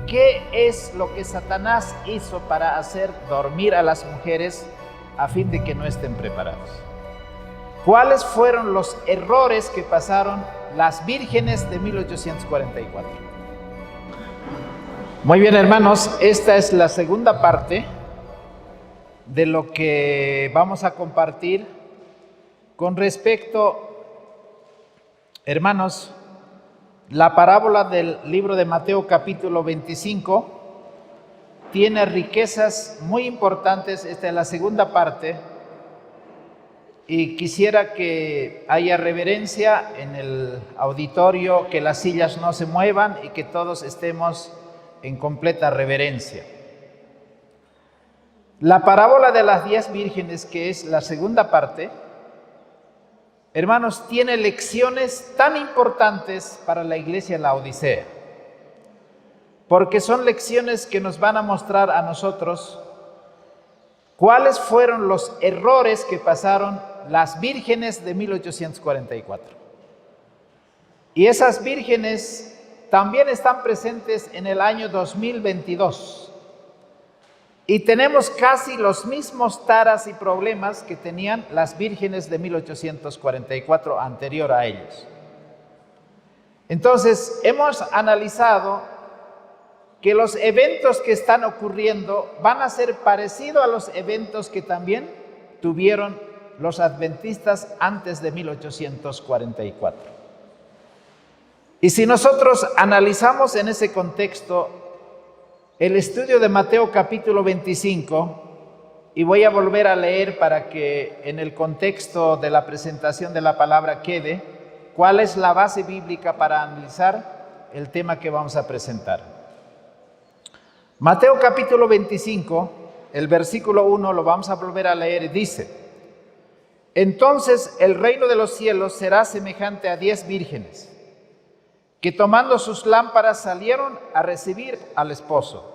¿qué es lo que Satanás hizo para hacer dormir a las mujeres a fin de que no estén preparados? ¿Cuáles fueron los errores que pasaron las vírgenes de 1844? Muy bien, hermanos, esta es la segunda parte de lo que vamos a compartir con respecto, hermanos, la parábola del libro de Mateo capítulo 25 tiene riquezas muy importantes. Esta es la segunda parte y quisiera que haya reverencia en el auditorio, que las sillas no se muevan y que todos estemos en completa reverencia. La parábola de las 10 vírgenes, que es la segunda parte, hermanos, tiene lecciones tan importantes para la iglesia de la Odisea, porque son lecciones que nos van a mostrar a nosotros cuáles fueron los errores que pasaron las vírgenes de 1844. Y esas vírgenes también están presentes en el año 2022. Y tenemos casi los mismos taras y problemas que tenían las vírgenes de 1844 anterior a ellos. Entonces, hemos analizado que los eventos que están ocurriendo van a ser parecidos a los eventos que también tuvieron los adventistas antes de 1844. Y si nosotros analizamos en ese contexto el estudio de Mateo capítulo 25, y voy a volver a leer para que en el contexto de la presentación de la palabra quede cuál es la base bíblica para analizar el tema que vamos a presentar. Mateo capítulo 25, el versículo 1 lo vamos a volver a leer y dice: entonces el reino de los cielos será semejante a 10 vírgenes que tomando sus lámparas salieron a recibir al esposo.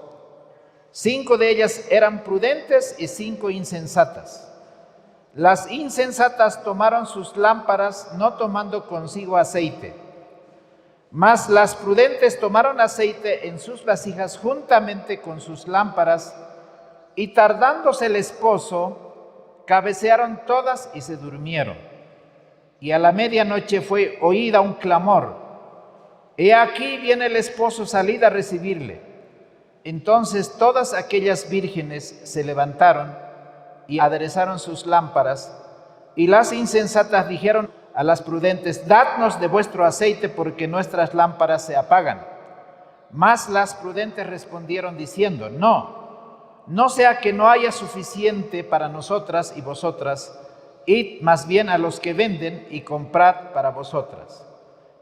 5 de ellas eran prudentes y 5 insensatas. Las insensatas tomaron sus lámparas no tomando consigo aceite, mas las prudentes tomaron aceite en sus vasijas juntamente con sus lámparas, y tardándose el esposo, cabecearon todas y se durmieron. Y a la medianoche fue oída un clamor: he aquí viene el esposo, salid a recibirle. Entonces todas aquellas vírgenes se levantaron y aderezaron sus lámparas, y las insensatas dijeron a las prudentes: dadnos de vuestro aceite, porque nuestras lámparas se apagan. Mas las prudentes respondieron diciendo: no sea que no haya suficiente para nosotras y vosotras, id más bien a los que venden y comprad para vosotras.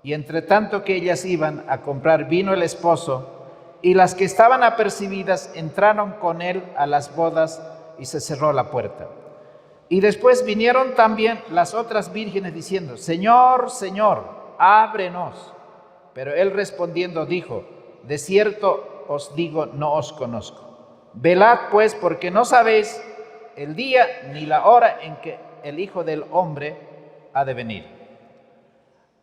Y entre tanto que ellas iban a comprar, vino el esposo, y las que estaban apercibidas entraron con él a las bodas, y se cerró la puerta. Y después vinieron también las otras vírgenes diciendo: Señor, Señor, ábrenos. Pero él respondiendo dijo: de cierto os digo, no os conozco. Velad pues, porque no sabéis el día ni la hora en que el Hijo del Hombre ha de venir.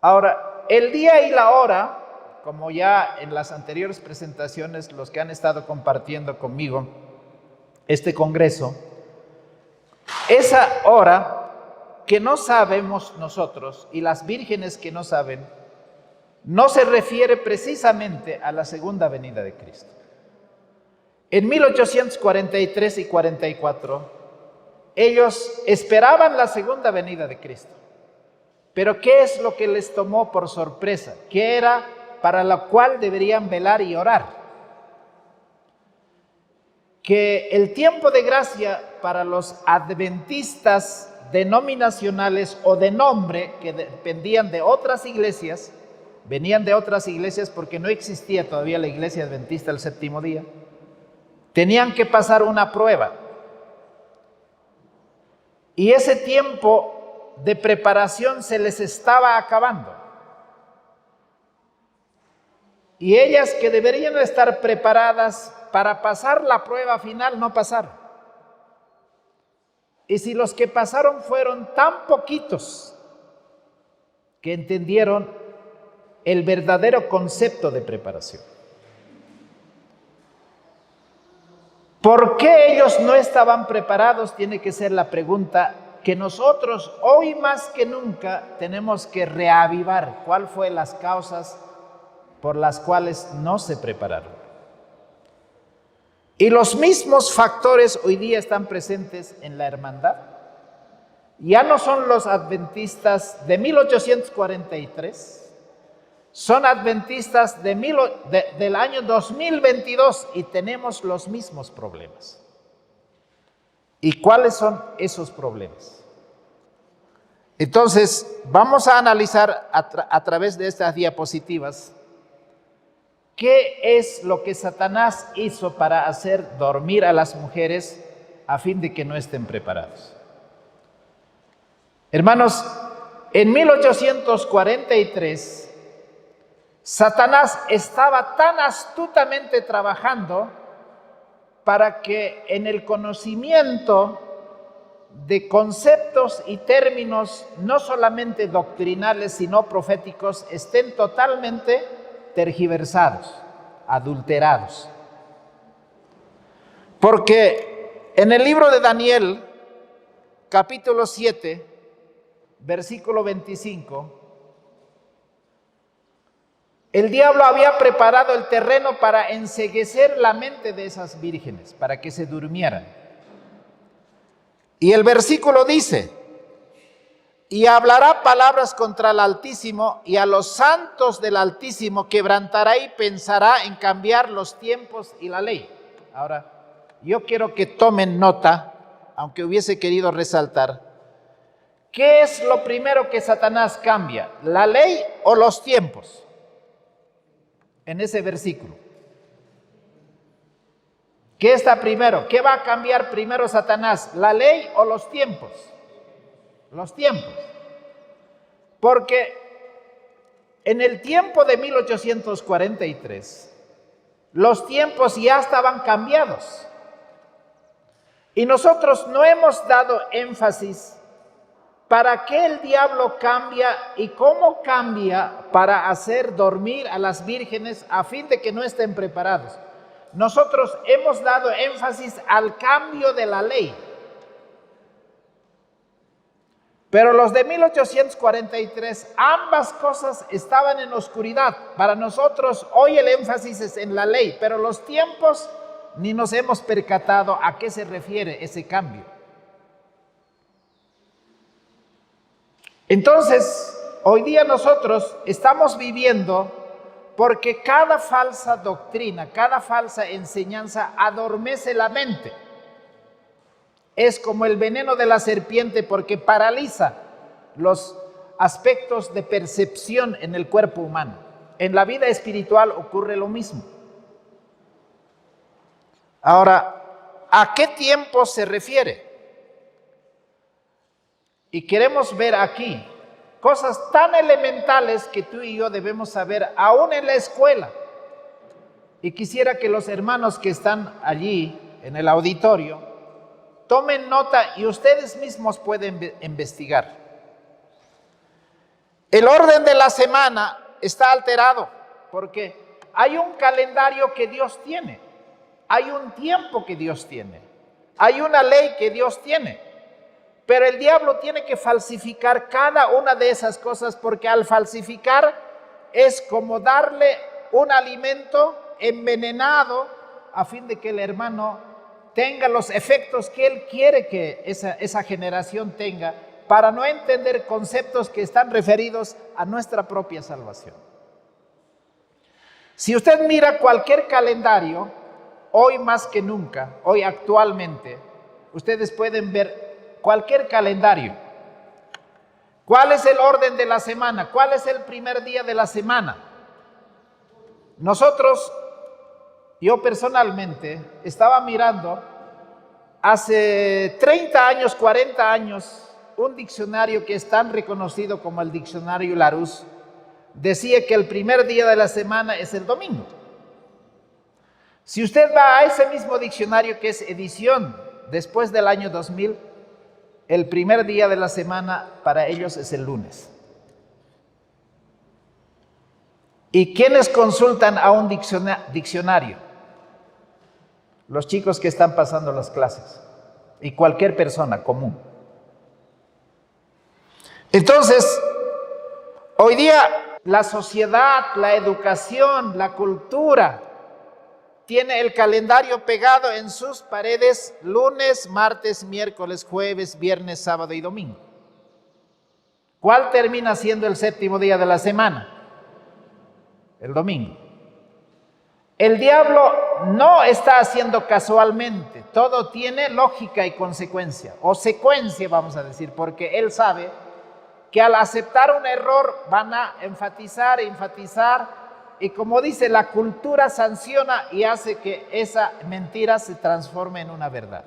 Ahora, el día y la hora, como ya en las anteriores presentaciones, los que han estado compartiendo conmigo este congreso, esa hora que no sabemos nosotros y las vírgenes que no saben, no se refiere precisamente a la segunda venida de Cristo. En 1843 y 44, ellos esperaban la segunda venida de Cristo. Pero ¿qué es lo que les tomó por sorpresa? ¿Qué era para lo cual deberían velar y orar? Que el tiempo de gracia para los adventistas denominacionales o de nombre, que dependían de otras iglesias, venían de otras iglesias porque no existía todavía la iglesia adventista del séptimo día, tenían que pasar una prueba. Y ese tiempo de preparación se les estaba acabando. Y ellas, que deberían estar preparadas para pasar la prueba final, no pasaron. Y si los que pasaron fueron tan poquitos que entendieron el verdadero concepto de preparación. ¿Por qué ellos no estaban preparados? Tiene que ser la pregunta que nosotros hoy más que nunca tenemos que reavivar. ¿Cuál fue las causas por las cuales no se prepararon? Y los mismos factores hoy día están presentes en la hermandad. Ya no son los adventistas de 1843, son adventistas del año 2022 y tenemos los mismos problemas. ¿Y cuáles son esos problemas? Entonces, vamos a analizar a través de estas diapositivas qué es lo que Satanás hizo para hacer dormir a las mujeres a fin de que no estén preparados. Hermanos, en 1843, Satanás estaba tan astutamente trabajando para que en el conocimiento de conceptos y términos no solamente doctrinales, sino proféticos, estén totalmente tergiversados, adulterados. Porque en el libro de Daniel, capítulo 7, versículo 25, el diablo había preparado el terreno para enceguecer la mente de esas vírgenes, para que se durmieran. Y el versículo dice: y hablará palabras contra el Altísimo, y a los santos del Altísimo quebrantará y pensará en cambiar los tiempos y la ley. Ahora, yo quiero que tomen nota, aunque hubiese querido resaltar, ¿qué es lo primero que Satanás cambia? ¿La ley o los tiempos? En ese versículo. ¿Qué está primero? ¿Qué va a cambiar primero Satanás? ¿La ley o los tiempos? Los tiempos. Porque en el tiempo de 1843, los tiempos ya estaban cambiados. Y nosotros no hemos dado énfasis para qué el diablo cambia y cómo cambia para hacer dormir a las vírgenes a fin de que no estén preparados. Nosotros hemos dado énfasis al cambio de la ley. Pero los de 1843, ambas cosas estaban en oscuridad. Para nosotros hoy el énfasis es en la ley, pero los tiempos ni nos hemos percatado a qué se refiere ese cambio. Entonces, hoy día nosotros estamos viviendo porque cada falsa doctrina, cada falsa enseñanza adormece la mente. Es como el veneno de la serpiente porque paraliza los aspectos de percepción en el cuerpo humano. En la vida espiritual ocurre lo mismo. Ahora, ¿a qué tiempo se refiere? Y queremos ver aquí cosas tan elementales que tú y yo debemos saber aún en la escuela. Y quisiera que los hermanos que están allí en el auditorio tomen nota y ustedes mismos pueden investigar. El orden de la semana está alterado porque hay un calendario que Dios tiene, hay un tiempo que Dios tiene, hay una ley que Dios tiene. Pero el diablo tiene que falsificar cada una de esas cosas porque al falsificar es como darle un alimento envenenado a fin de que el hermano tenga los efectos que él quiere que esa generación tenga para no entender conceptos que están referidos a nuestra propia salvación. Si usted mira cualquier calendario, hoy más que nunca, hoy actualmente, ustedes pueden ver cualquier calendario. ¿Cuál es el orden de la semana? ¿Cuál es el primer día de la semana? Nosotros, yo personalmente, estaba mirando hace 30 años, 40 años, un diccionario que es tan reconocido como el diccionario Larousse, decía que el primer día de la semana es el domingo. Si usted va a ese mismo diccionario que es edición después del año 2000, el primer día de la semana para ellos es el lunes. ¿Y quiénes consultan a un diccionario? los chicos que están pasando las clases y cualquier persona común. Entonces, hoy día la sociedad, la educación, la cultura tiene el calendario pegado en sus paredes lunes, martes, miércoles, jueves, viernes, sábado y domingo. ¿Cuál termina siendo el séptimo día de la semana? El domingo. El diablo no está haciendo casualmente, todo tiene lógica y consecuencia, o secuencia vamos a decir, porque él sabe que al aceptar un error van a enfatizar, y como dice, la cultura sanciona y hace que esa mentira se transforme en una verdad.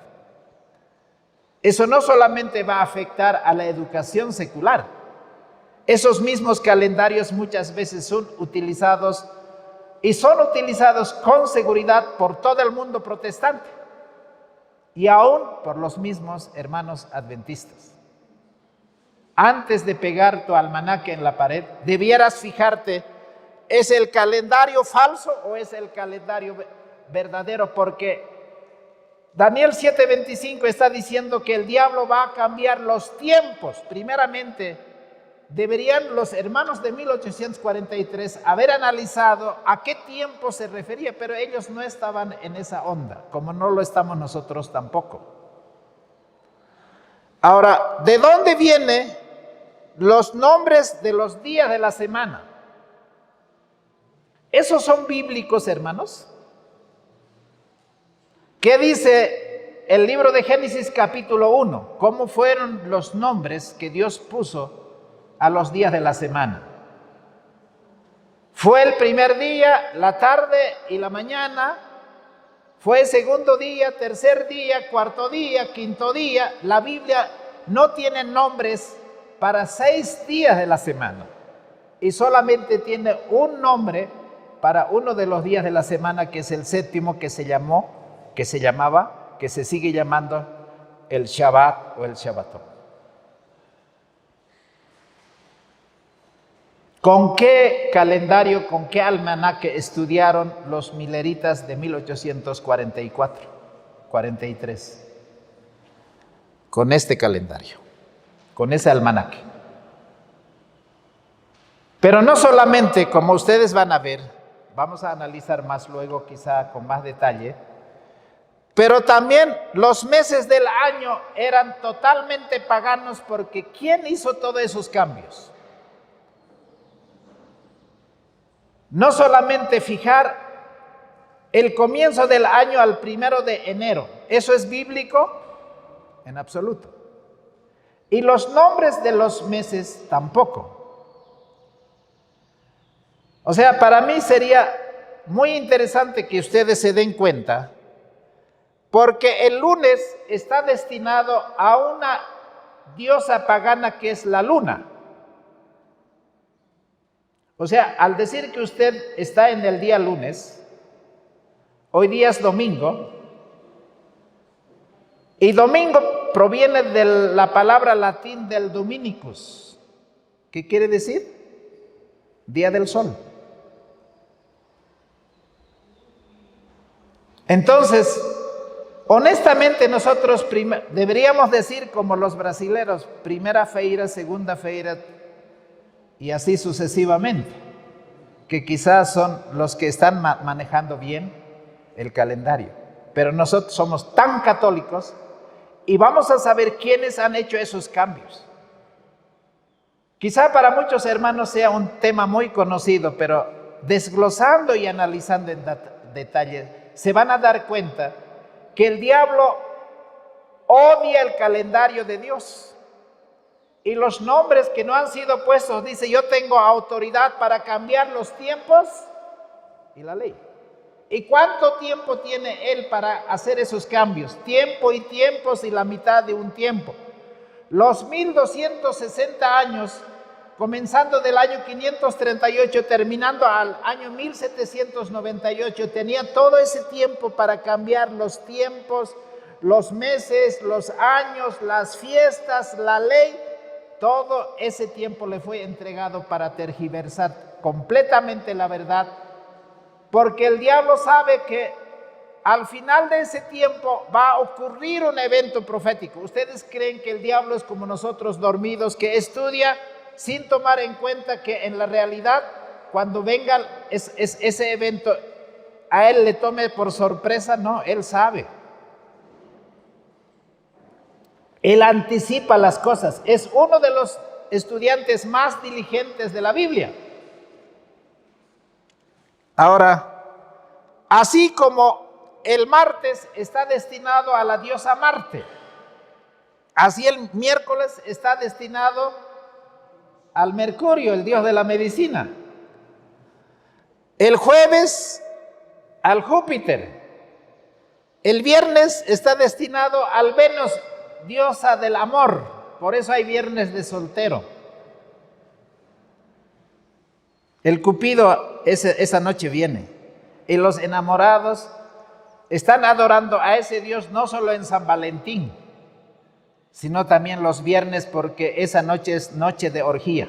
Eso no solamente va a afectar a la educación secular, esos mismos calendarios muchas veces son utilizados con seguridad por todo el mundo protestante y aún por los mismos hermanos adventistas. Antes de pegar tu almanaque en la pared, debieras fijarte, ¿es el calendario falso o es el calendario verdadero? Porque Daniel 7:25 está diciendo que el diablo va a cambiar los tiempos. Primeramente, deberían los hermanos de 1843 haber analizado a qué tiempo se refería, pero ellos no estaban en esa onda, como no lo estamos nosotros tampoco. Ahora, ¿de dónde vienen los nombres de los días de la semana? ¿Esos son bíblicos, hermanos? ¿Qué dice el libro de Génesis capítulo 1? ¿Cómo fueron los nombres que Dios puso a los días de la semana? Fue el primer día, la tarde y la mañana. Fue segundo día, tercer día, cuarto día, quinto día. La Biblia no tiene nombres para 6 días de la semana y solamente tiene un nombre para uno de los días de la semana, que es el séptimo, que se sigue llamando el Shabbat o el Shabbatón. ¿Con qué calendario, con qué almanaque estudiaron los mileritas de 1844-43? Con este calendario, con ese almanaque. Pero no solamente, como ustedes van a ver, vamos a analizar más luego quizá con más detalle, pero también los meses del año eran totalmente paganos, porque ¿quién hizo todos esos cambios? No solamente fijar el comienzo del año al 1 de enero, ¿eso es bíblico? En absoluto. Y los nombres de los meses tampoco. O sea, para mí sería muy interesante que ustedes se den cuenta, porque el lunes está destinado a una diosa pagana que es la luna. O sea, al decir que usted está en el día lunes, hoy día es domingo, y domingo proviene de la palabra latín del Dominicus. ¿Qué quiere decir? Día del sol. Entonces, honestamente nosotros deberíamos decir como los brasileros, primera feira, segunda feira, y así sucesivamente, que quizás son los que están manejando bien el calendario. Pero nosotros somos tan católicos y vamos a saber quiénes han hecho esos cambios. Quizá para muchos hermanos sea un tema muy conocido, pero desglosando y analizando en detalle, se van a dar cuenta que el diablo odia el calendario de Dios. Y los nombres que no han sido puestos, dice, yo tengo autoridad para cambiar los tiempos y la ley. ¿Y cuánto tiempo tiene él para hacer esos cambios? Tiempo y tiempos y la mitad de un tiempo. Los 1260 años, comenzando del año 538, terminando al año 1798, tenía todo ese tiempo para cambiar los tiempos, los meses, los años, las fiestas, la ley. Todo ese tiempo le fue entregado para tergiversar completamente la verdad, porque el diablo sabe que al final de ese tiempo va a ocurrir un evento profético. ¿Ustedes creen que el diablo es como nosotros dormidos, que estudia sin tomar en cuenta que en la realidad, cuando venga ese evento, a él le tome por sorpresa? No, él sabe. Él anticipa las cosas. Es uno de los estudiantes más diligentes de la Biblia. Ahora, así como el martes está destinado a la diosa Marte, así el miércoles está destinado al Mercurio, el dios de la medicina. El jueves al Júpiter. El viernes está destinado al Venus, diosa del amor. Por eso hay viernes de soltero. El Cupido esa noche viene. Y los enamorados están adorando a ese Dios no solo en San Valentín, sino también los viernes, porque esa noche es noche de orgía.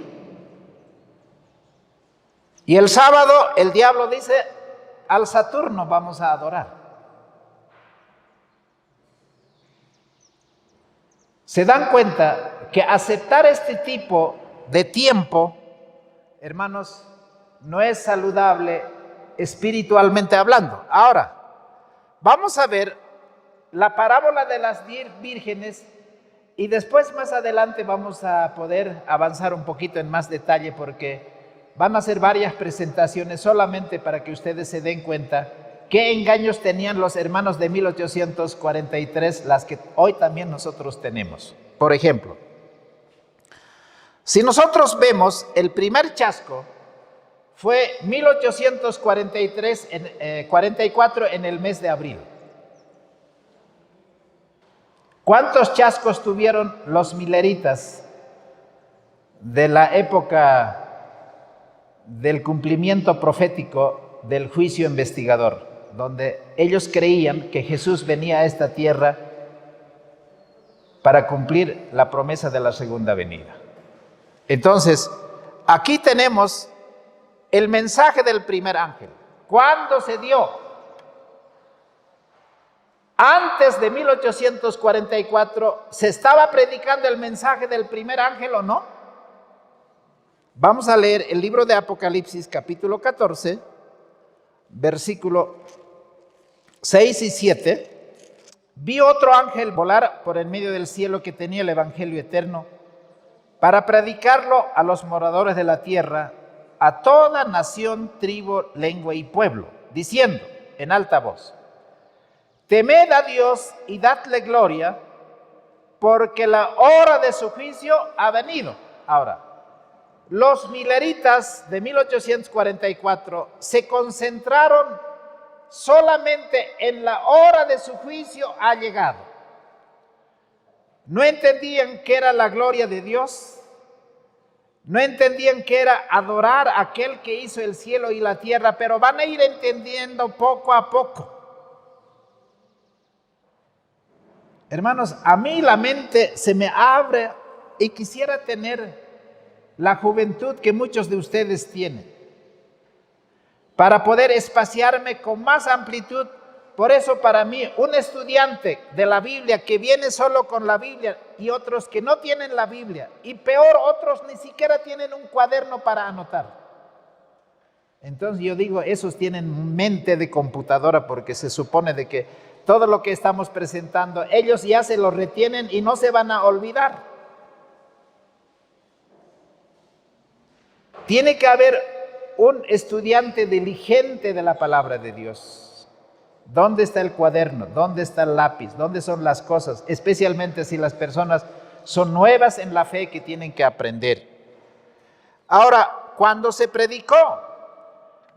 Y el sábado el diablo dice, al Saturno vamos a adorar. ¿Se dan cuenta que aceptar este tipo de tiempo, hermanos, no es saludable espiritualmente hablando? Ahora, vamos a ver la parábola de las 10 vírgenes y después más adelante vamos a poder avanzar un poquito en más detalle, porque van a ser varias presentaciones solamente para que ustedes se den cuenta qué engaños tenían los hermanos de 1843, las que hoy también nosotros tenemos. Por ejemplo, si nosotros vemos, el primer chasco fue 1844 en el mes de abril. ¿Cuántos chascos tuvieron los mileritas de la época del cumplimiento profético del juicio investigador, donde ellos creían que Jesús venía a esta tierra para cumplir la promesa de la segunda venida? Entonces, aquí tenemos el mensaje del primer ángel. ¿Cuándo se dio? Antes de 1844, ¿se estaba predicando el mensaje del primer ángel o no? Vamos a leer el libro de Apocalipsis, capítulo 14, versículo 6 y 7. Vi otro ángel volar por el medio del cielo que tenía el evangelio eterno para predicarlo a los moradores de la tierra, a toda nación, tribu, lengua y pueblo, diciendo en alta voz: temed a Dios y dadle gloria, porque la hora de su juicio ha venido. Ahora, los mileritas de 1844 se concentraron solamente en la hora de su juicio ha llegado. No entendían qué era la gloria de Dios, no entendían qué era adorar a aquel que hizo el cielo y la tierra, pero van a ir entendiendo poco a poco. Hermanos, a mí la mente se me abre y quisiera tener la juventud que muchos de ustedes tienen, para poder espaciarme con más amplitud. Por eso, para mí, un estudiante de la Biblia que viene solo con la Biblia y otros que no tienen la Biblia, y peor, otros ni siquiera tienen un cuaderno para anotar. Entonces yo digo, esos tienen mente de computadora, porque se supone de que todo lo que estamos presentando, ellos ya se lo retienen y no se van a olvidar. Tiene que haber un estudiante diligente de la palabra de Dios. ¿Dónde está el cuaderno? ¿Dónde está el lápiz? ¿Dónde son las cosas? Especialmente si las personas son nuevas en la fe, que tienen que aprender. Ahora, cuando se predicó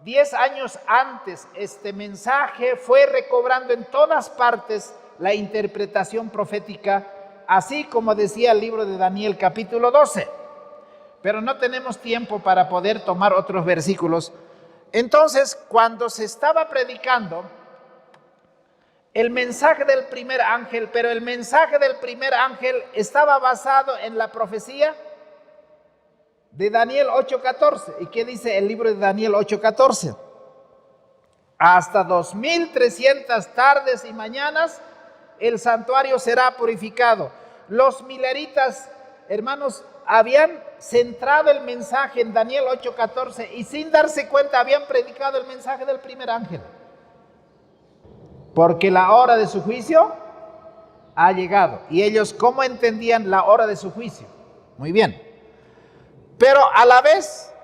10 años antes, este mensaje fue recobrando en todas partes la interpretación profética, así como decía el libro de Daniel capítulo 12. Pero no tenemos tiempo para poder tomar otros versículos. Entonces, cuando se estaba predicando el mensaje del primer ángel, pero el mensaje del primer ángel estaba basado en la profecía de Daniel 8:14. ¿Y qué dice el libro de Daniel 8:14? hasta 2300 tardes y mañanas el santuario será purificado. Los mileritas, hermanos, habían centrado el mensaje en Daniel 8:14 y sin darse cuenta habían predicado el mensaje del primer ángel. Porque la hora de su juicio ha llegado. ¿Y ellos cómo entendían la hora de su juicio? Muy bien. Pero a la vez,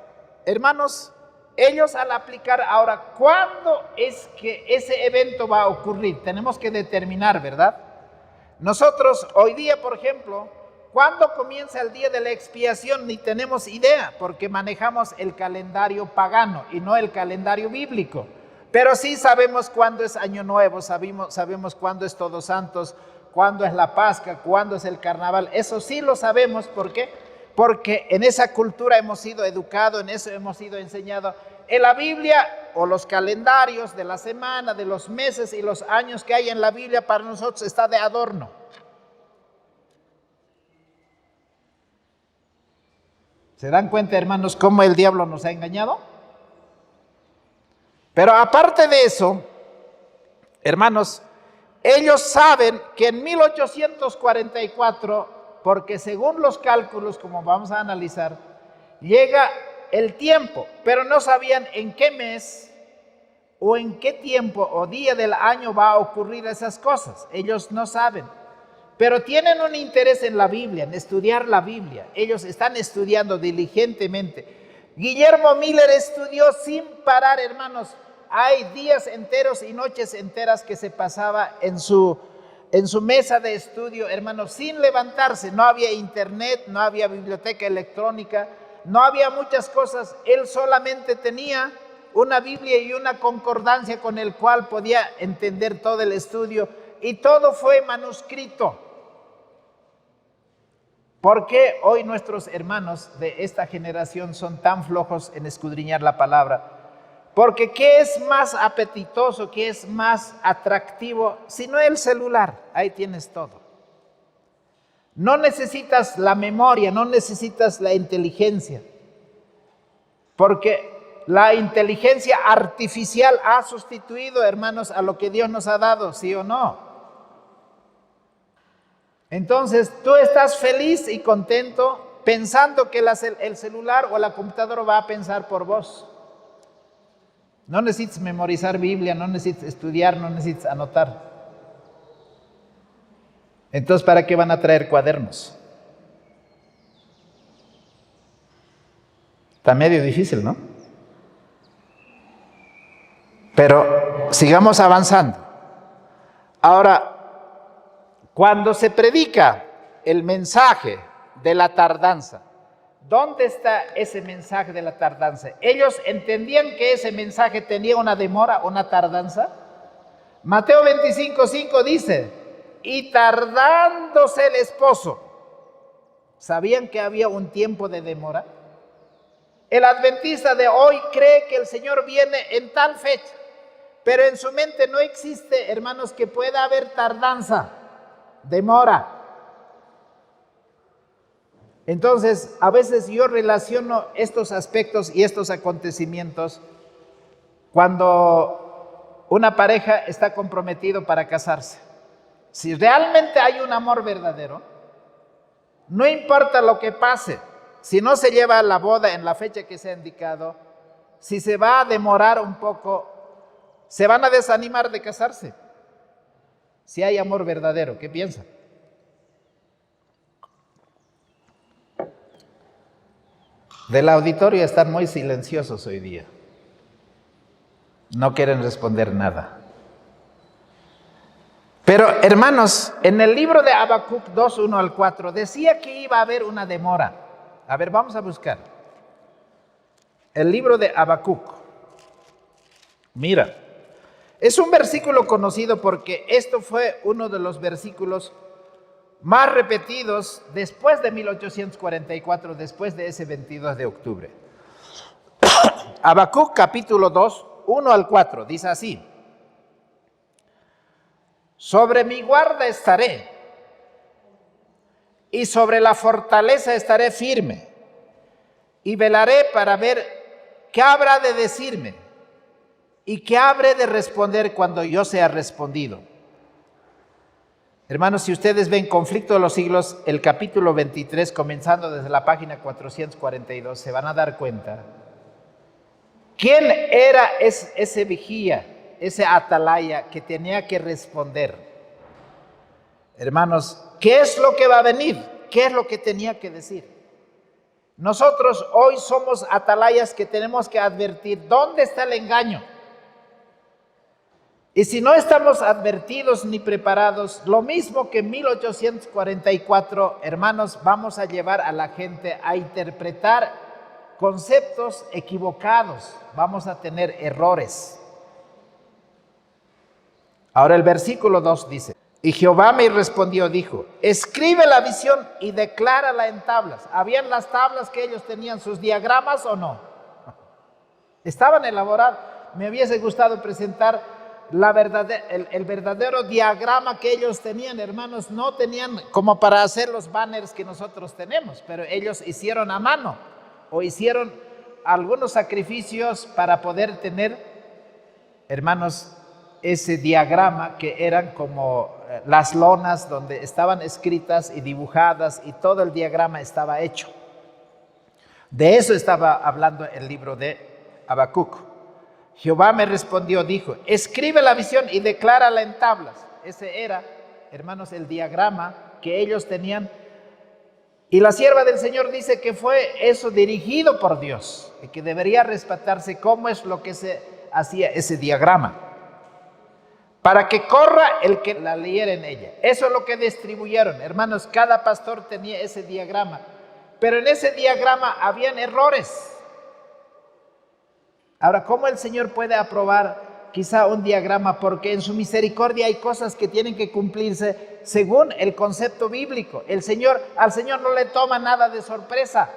hermanos, ellos al aplicar ahora, ¿cuándo es que ese evento va a ocurrir? Tenemos que determinar, ¿verdad? Nosotros hoy día, por ejemplo, ¿cuándo comienza el día de la expiación? Ni tenemos idea, porque manejamos el calendario pagano y no el calendario bíblico. Pero sí sabemos cuándo es Año Nuevo, sabemos cuándo es Todos Santos, cuándo es la Pascua, cuándo es el Carnaval. Eso sí lo sabemos, ¿por qué? Porque en esa cultura hemos sido educados, en eso hemos sido enseñados. En la Biblia o los calendarios de la semana, de los meses y los años que hay en la Biblia para nosotros está de adorno. ¿Se dan cuenta, hermanos, cómo el diablo nos ha engañado? Pero aparte de eso, hermanos, ellos saben que en 1844, porque según los cálculos, como vamos a analizar, llega el tiempo, pero no sabían en qué mes o en qué tiempo o día del año va a ocurrir esas cosas. Ellos no saben, pero tienen un interés en la Biblia, en estudiar la Biblia. Ellos están estudiando diligentemente. Guillermo Miller estudió sin parar, hermanos. Hay días enteros y noches enteras que se pasaba en su mesa de estudio, hermanos, sin levantarse. No había internet, no había biblioteca electrónica, no había muchas cosas. Él solamente tenía una Biblia y una concordancia con el cual podía entender todo el estudio, y todo fue manuscrito. ¿Por qué hoy nuestros hermanos de esta generación son tan flojos en escudriñar la palabra? Porque ¿qué es más apetitoso, qué es más atractivo, sino el celular? Ahí tienes todo. No necesitas la memoria, no necesitas la inteligencia, porque la inteligencia artificial ha sustituido, hermanos, a lo que Dios nos ha dado, ¿sí o no? Entonces, tú estás feliz y contento pensando que el celular o la computadora va a pensar por vos. No necesitas memorizar Biblia, no necesitas estudiar, no necesitas anotar. Entonces, ¿para qué van a traer cuadernos? Está medio difícil, ¿no? Pero sigamos avanzando. Ahora, cuando se predica el mensaje de la tardanza, ¿dónde está ese mensaje de la tardanza? ¿Ellos entendían que ese mensaje tenía una demora, una tardanza? Mateo 25:5 dice, y tardándose el esposo. ¿Sabían que había un tiempo de demora? El adventista de hoy cree que el Señor viene en tal fecha, pero en su mente no existe, hermanos, que pueda haber tardanza, demora. Entonces, a veces yo relaciono estos aspectos y estos acontecimientos cuando una pareja está comprometido para casarse. Si realmente hay un amor verdadero, no importa lo que pase, si no se lleva a la boda en la fecha que se ha indicado, si se va a demorar un poco, se van a desanimar de casarse. Si hay amor verdadero, ¿qué piensan? Del auditorio están muy silenciosos hoy día. No quieren responder nada. Pero, hermanos, en el libro de Habacuc 2:1-4 decía que iba a haber una demora. A ver, vamos a buscar. El libro de Habacuc. Mira, es un versículo conocido porque esto fue uno de los versículos más repetidos después de 1844, después de ese 22 de octubre. Habacuc capítulo 2, 1-4, dice así: sobre mi guarda estaré, y sobre la fortaleza estaré firme, y velaré para ver qué habrá de decirme, ¿Y qué habré de responder cuando yo sea respondido? Hermanos, si ustedes ven Conflicto de los Siglos, el capítulo 23, comenzando desde la página 442, se van a dar cuenta. ¿Quién era ese vigía, ese atalaya que tenía que responder? Hermanos, ¿qué es lo que va a venir? ¿Qué es lo que tenía que decir? Nosotros hoy somos atalayas que tenemos que advertir dónde está el engaño. Y si no estamos advertidos ni preparados, lo mismo que en 1844, hermanos, vamos a llevar a la gente a interpretar conceptos equivocados. Vamos a tener errores. Ahora el versículo 2 dice: y Jehová me respondió, dijo: escribe la visión y declárala en tablas. ¿Habían las tablas que ellos tenían sus diagramas o no? Estaban elaborados. Me hubiese gustado presentar el verdadero diagrama que ellos tenían, hermanos. No tenían como para hacer los banners que nosotros tenemos, pero ellos hicieron a mano o hicieron algunos sacrificios para poder tener, hermanos, ese diagrama que eran como las lonas donde estaban escritas y dibujadas, y todo el diagrama estaba hecho. De eso estaba hablando el libro de Habacuc. Jehová me respondió, dijo: escribe la visión y declárala en tablas. Ese era, hermanos, el diagrama que ellos tenían. Y la sierva del Señor dice que fue eso dirigido por Dios, y que debería respetarse cómo es lo que se hacía ese diagrama, para que corra el que la leyera en ella. Eso es lo que distribuyeron, hermanos. Cada pastor tenía ese diagrama, pero en ese diagrama habían errores. Ahora, ¿cómo el Señor puede aprobar quizá un diagrama? Porque en su misericordia hay cosas que tienen que cumplirse según el concepto bíblico. Al Señor no le toma nada de sorpresa.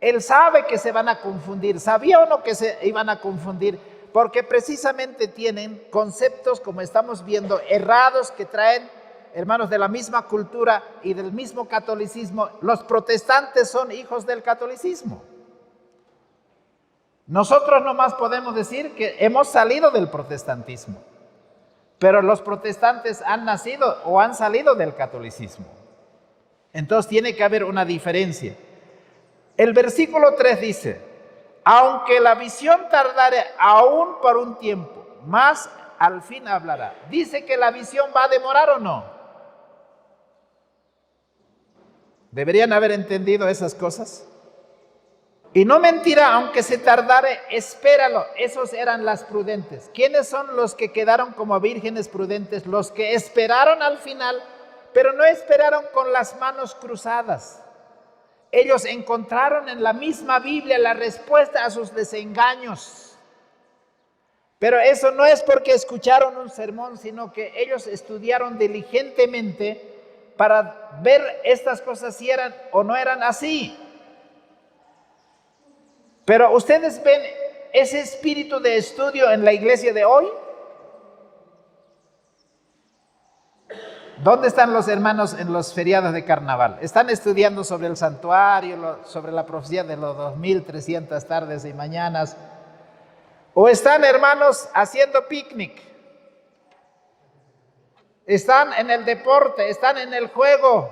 Él sabe que se van a confundir. ¿Sabía o no que se iban a confundir? Porque precisamente tienen conceptos, como estamos viendo, errados, que traen, hermanos, de la misma cultura y del mismo catolicismo. Los protestantes son hijos del catolicismo. Nosotros nomás podemos decir que hemos salido del protestantismo, pero los protestantes han nacido o han salido del catolicismo. Entonces tiene que haber una diferencia. El versículo 3 dice: aunque la visión tardare aún por un tiempo, mas al fin hablará. ¿Dice que la visión va a demorar o no? ¿Deberían haber entendido esas cosas? Y no mentirá, aunque se tardare, espéralo. Esos eran las prudentes. ¿Quiénes son los que quedaron como vírgenes prudentes? Los que esperaron al final, pero no esperaron con las manos cruzadas. Ellos encontraron en la misma Biblia la respuesta a sus desengaños. Pero eso no es porque escucharon un sermón, sino que ellos estudiaron diligentemente para ver estas cosas si eran o no eran así. Pero ustedes ven ese espíritu de estudio en la iglesia de hoy. ¿Dónde están los hermanos en los feriados de carnaval? ¿Están estudiando sobre el santuario, sobre la profecía de los 2300 tardes y mañanas? ¿O están, hermanos, haciendo picnic? ¿Están en el deporte? ¿Están en el juego?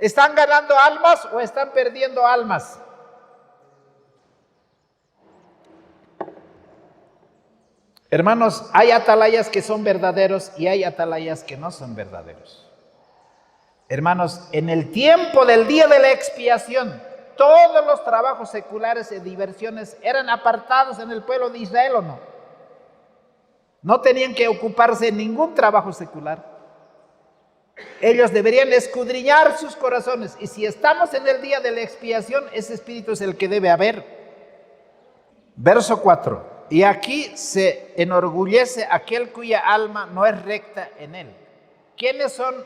¿Están ganando almas o están perdiendo almas? Hermanos, hay atalayas que son verdaderos y hay atalayas que no son verdaderos. Hermanos, en el tiempo del día de la expiación, todos los trabajos seculares y diversiones eran apartados en el pueblo de Israel, ¿o no? No tenían que ocuparse de ningún trabajo secular. Ellos deberían escudriñar sus corazones, y si estamos en el día de la expiación, ese espíritu es el que debe haber. Verso 4. Y aquí se enorgullece aquel cuya alma no es recta en él. ¿Quiénes son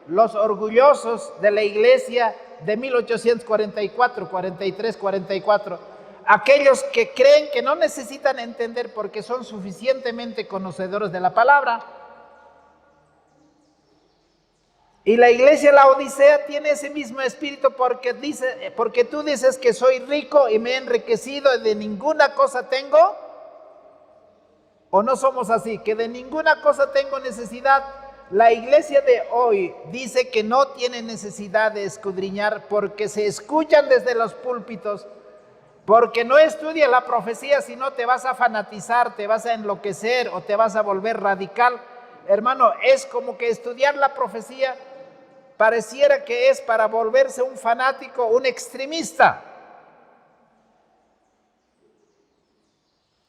los orgullosos de la iglesia de 1844, 43, 44? Aquellos que creen que no necesitan entender porque son suficientemente conocedores de la palabra. Y la iglesia de la Odisea tiene ese mismo espíritu porque tú dices que soy rico y me he enriquecido y de ninguna cosa tengo ¿O no somos así? Que de ninguna cosa tengo necesidad. La iglesia de hoy dice que no tiene necesidad de escudriñar porque se escuchan desde los púlpitos, porque no estudia la profecía, sino te vas a fanatizar, te vas a enloquecer o te vas a volver radical. Hermano, es como que estudiar la profecía pareciera que es para volverse un fanático, un extremista.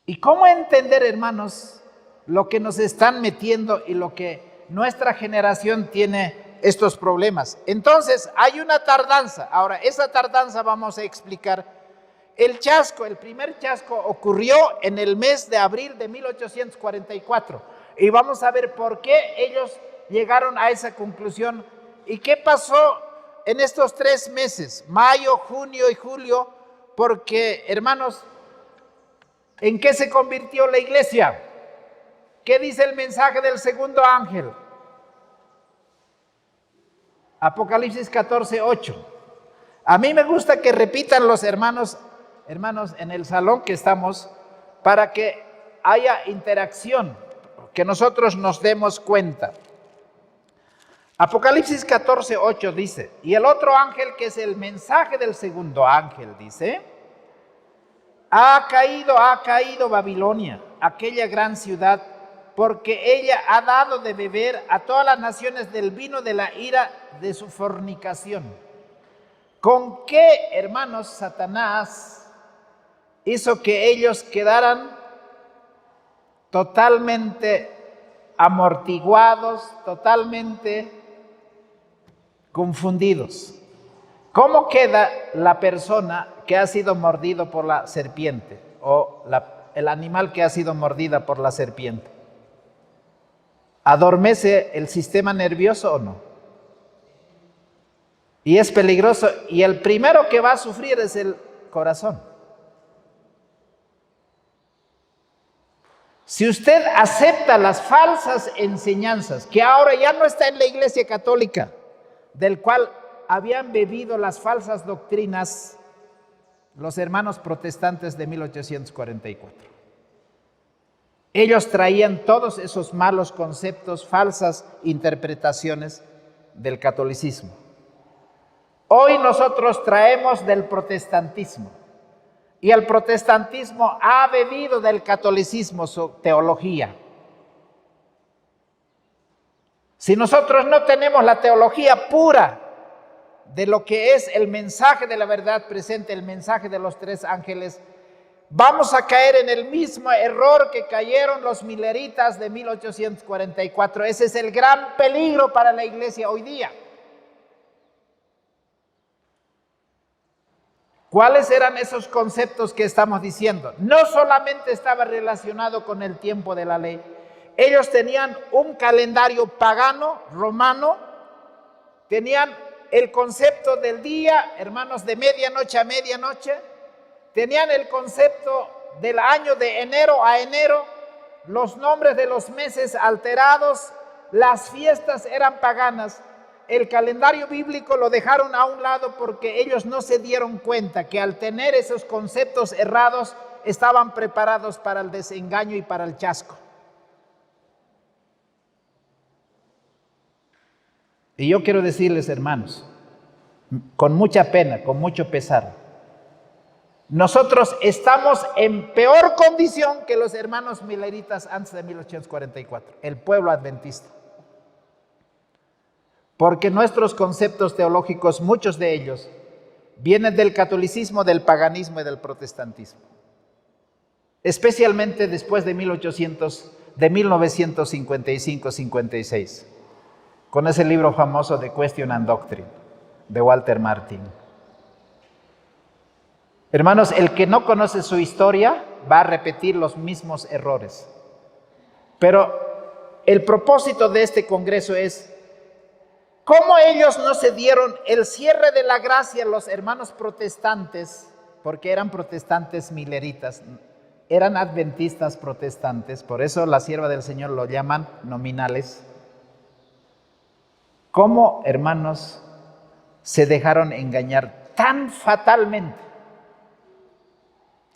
¿Y cómo entender, hermanos, lo que nos están metiendo y lo que nuestra generación tiene estos problemas? Entonces, hay una tardanza. Ahora, esa tardanza vamos a explicar. El primer chasco ocurrió en el mes de abril de 1844. Y vamos a ver por qué ellos llegaron a esa conclusión y qué pasó en estos 3 meses, mayo, junio y julio, porque, hermanos, ¿en qué se convirtió la iglesia? ¿Qué dice el mensaje del segundo ángel? Apocalipsis 14:8. A mí me gusta que repitan los hermanos en el salón que estamos para que haya interacción, que nosotros nos demos cuenta. Apocalipsis 14:8 dice, y el otro ángel, que es el mensaje del segundo ángel, dice: ha caído Babilonia, aquella gran ciudad, porque ella ha dado de beber a todas las naciones del vino de la ira de su fornicación. ¿Con qué, hermanos, Satanás hizo que ellos quedaran totalmente amortiguados, totalmente confundidos? ¿Cómo queda la persona que ha sido mordido por la serpiente o el animal que ha sido mordida por la serpiente? ¿Adormece el sistema nervioso o no? Y es peligroso, y el primero que va a sufrir es el corazón. Si usted acepta las falsas enseñanzas, que ahora ya no está en la Iglesia Católica, del cual habían bebido las falsas doctrinas los hermanos protestantes de 1844. Ellos traían todos esos malos conceptos, falsas interpretaciones del catolicismo. Hoy nosotros traemos del protestantismo, y el protestantismo ha bebido del catolicismo su teología. Si nosotros no tenemos la teología pura de lo que es el mensaje de la verdad presente, el mensaje de los 3 ángeles, vamos a caer en el mismo error que cayeron los mileritas de 1844. Ese es el gran peligro para la iglesia hoy día. ¿Cuáles eran esos conceptos que estamos diciendo? No solamente estaba relacionado con el tiempo de la ley. Ellos tenían un calendario pagano, romano, tenían el concepto del día, hermanos, de medianoche a medianoche, tenían el concepto del año de enero a enero, los nombres de los meses alterados, las fiestas eran paganas. El calendario bíblico lo dejaron a un lado porque ellos no se dieron cuenta que al tener esos conceptos errados estaban preparados para el desengaño y para el chasco. Y yo quiero decirles, hermanos, con mucha pena, con mucho pesar, nosotros estamos en peor condición que los hermanos mileritas antes de 1844, el pueblo adventista. Porque nuestros conceptos teológicos, muchos de ellos, vienen del catolicismo, del paganismo y del protestantismo. Especialmente después de 1955-56, con ese libro famoso de Question and Doctrine, de Walter Martin. Hermanos, el que no conoce su historia va a repetir los mismos errores. Pero el propósito de este congreso es cómo ellos no se dieron el cierre de la gracia, los hermanos protestantes, porque eran protestantes mileritas, eran adventistas protestantes, por eso la sierva del Señor lo llaman nominales. ¿Cómo, hermanos, se dejaron engañar tan fatalmente?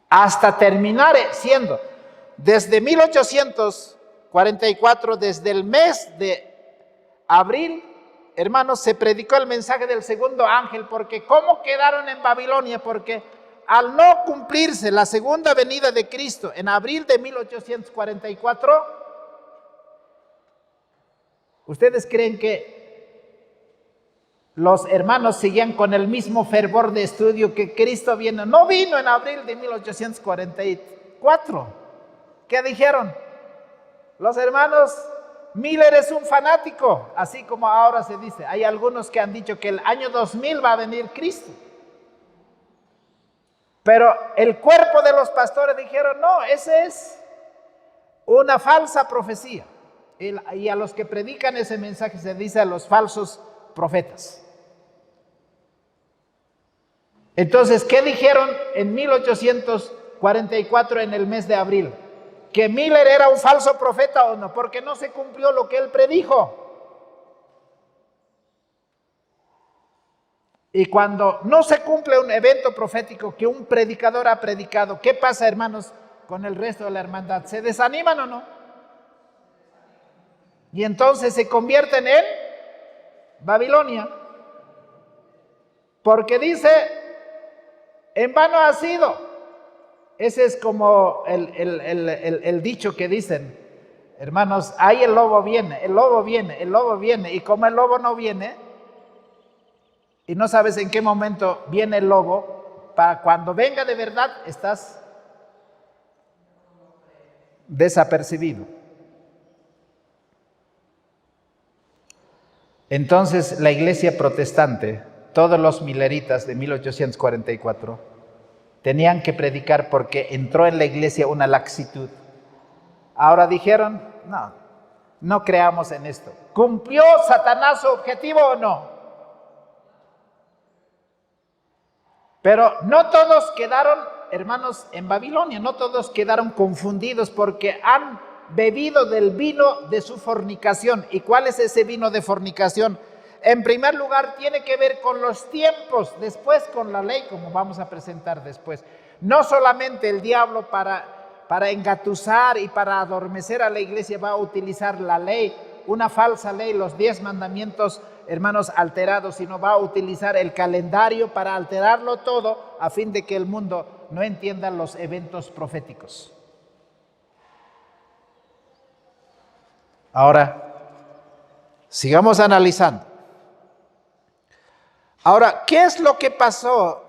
Hasta terminar siendo desde 1844, desde el mes de abril, hermanos, se predicó el mensaje del segundo ángel, porque ¿cómo quedaron en Babilonia? Porque al no cumplirse la segunda venida de Cristo en abril de 1844, ¿ustedes creen que los hermanos seguían con el mismo fervor de estudio que Cristo vino? No vino en abril de 1844. ¿Qué dijeron? Los hermanos, Miller es un fanático, así como ahora se dice. Hay algunos que han dicho que el año 2000 va a venir Cristo. Pero el cuerpo de los pastores dijeron, no, esa es una falsa profecía. Y a los que predican ese mensaje se dice a los falsos profetas. Entonces, ¿qué dijeron en 1844 en el mes de abril? ¿Que Miller era un falso profeta o no? Porque no se cumplió lo que él predijo. Y cuando no se cumple un evento profético que un predicador ha predicado, ¿qué pasa, hermanos, con el resto de la hermandad? ¿Se desaniman o no? Y entonces se convierten en Babilonia. Porque dice, en vano ha sido. Ese es como el dicho que dicen, hermanos, ahí el lobo viene, el lobo viene, el lobo viene. Y como el lobo no viene, y no sabes en qué momento viene el lobo, para cuando venga de verdad estás desapercibido. Entonces la iglesia protestante, todos los milleritas de 1844, tenían que predicar porque entró en la iglesia una laxitud. Ahora dijeron, no creamos en esto. ¿Cumplió Satanás su objetivo o no? Pero no todos quedaron, hermanos, en Babilonia, no todos quedaron confundidos porque han bebido del vino de su fornicación. ¿Y cuál es ese vino de fornicación? En primer lugar, tiene que ver con los tiempos, después con la ley, como vamos a presentar después. No solamente el diablo para engatusar y para adormecer a la iglesia va a utilizar la ley, una falsa ley, los 10 mandamientos, hermanos, alterados, sino va a utilizar el calendario para alterarlo todo a fin de que el mundo no entienda los eventos proféticos. Ahora, sigamos analizando. Ahora, ¿qué es lo que pasó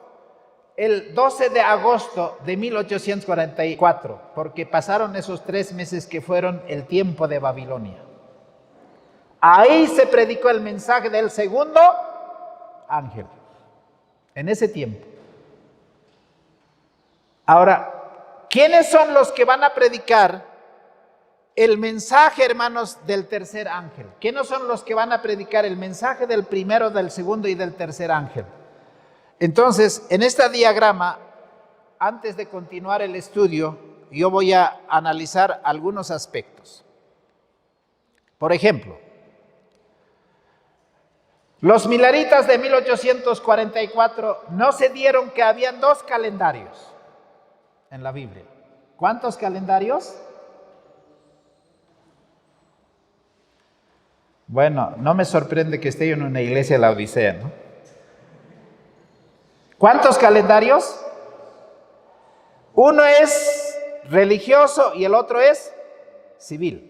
el 12 de agosto de 1844? Porque pasaron esos 3 meses que fueron el tiempo de Babilonia. Ahí se predicó el mensaje del segundo ángel, en ese tiempo. Ahora, ¿quiénes son los que van a predicar el mensaje, hermanos, del tercer ángel? ¿Quiénes son los que van a predicar el mensaje del primero, del segundo y del tercer ángel? Entonces, en este diagrama, antes de continuar el estudio, yo voy a analizar algunos aspectos. Por ejemplo, los mileritas de 1844 no se dieron que habían 2 calendarios en la Biblia. ¿Cuántos calendarios? Bueno, no me sorprende que esté yo en una iglesia de la Odisea, ¿no? ¿Cuántos calendarios? Uno es religioso y el otro es civil.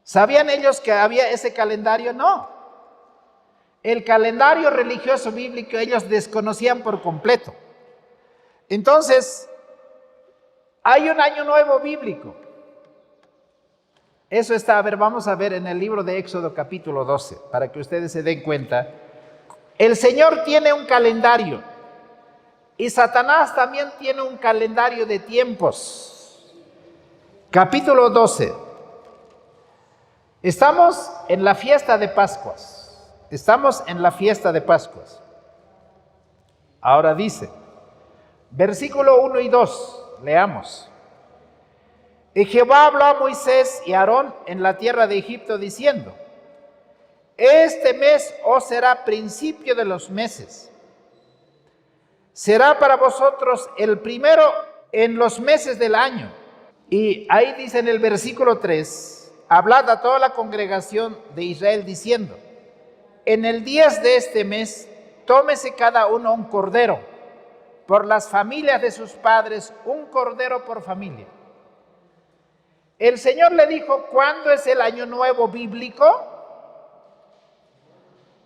¿Sabían ellos que había ese calendario? No. El calendario religioso bíblico ellos desconocían por completo. Entonces, hay un año nuevo bíblico. Eso está, vamos a ver en el libro de Éxodo capítulo 12, para que ustedes se den cuenta. El Señor tiene un calendario y Satanás también tiene un calendario de tiempos. Capítulo 12. Estamos en la fiesta de Pascuas. Estamos en la fiesta de Pascuas. Ahora dice, versículo 1 y 2, leamos. Y Jehová habló a Moisés y a Aarón en la tierra de Egipto diciendo, este mes os será principio de los meses. Será para vosotros el primero en los meses del año. Y ahí dice en el versículo 3, hablad a toda la congregación de Israel diciendo, en el 10 de este mes, tómese cada uno un cordero, por las familias de sus padres, un cordero por familia. El Señor le dijo, ¿cuándo es el año nuevo bíblico?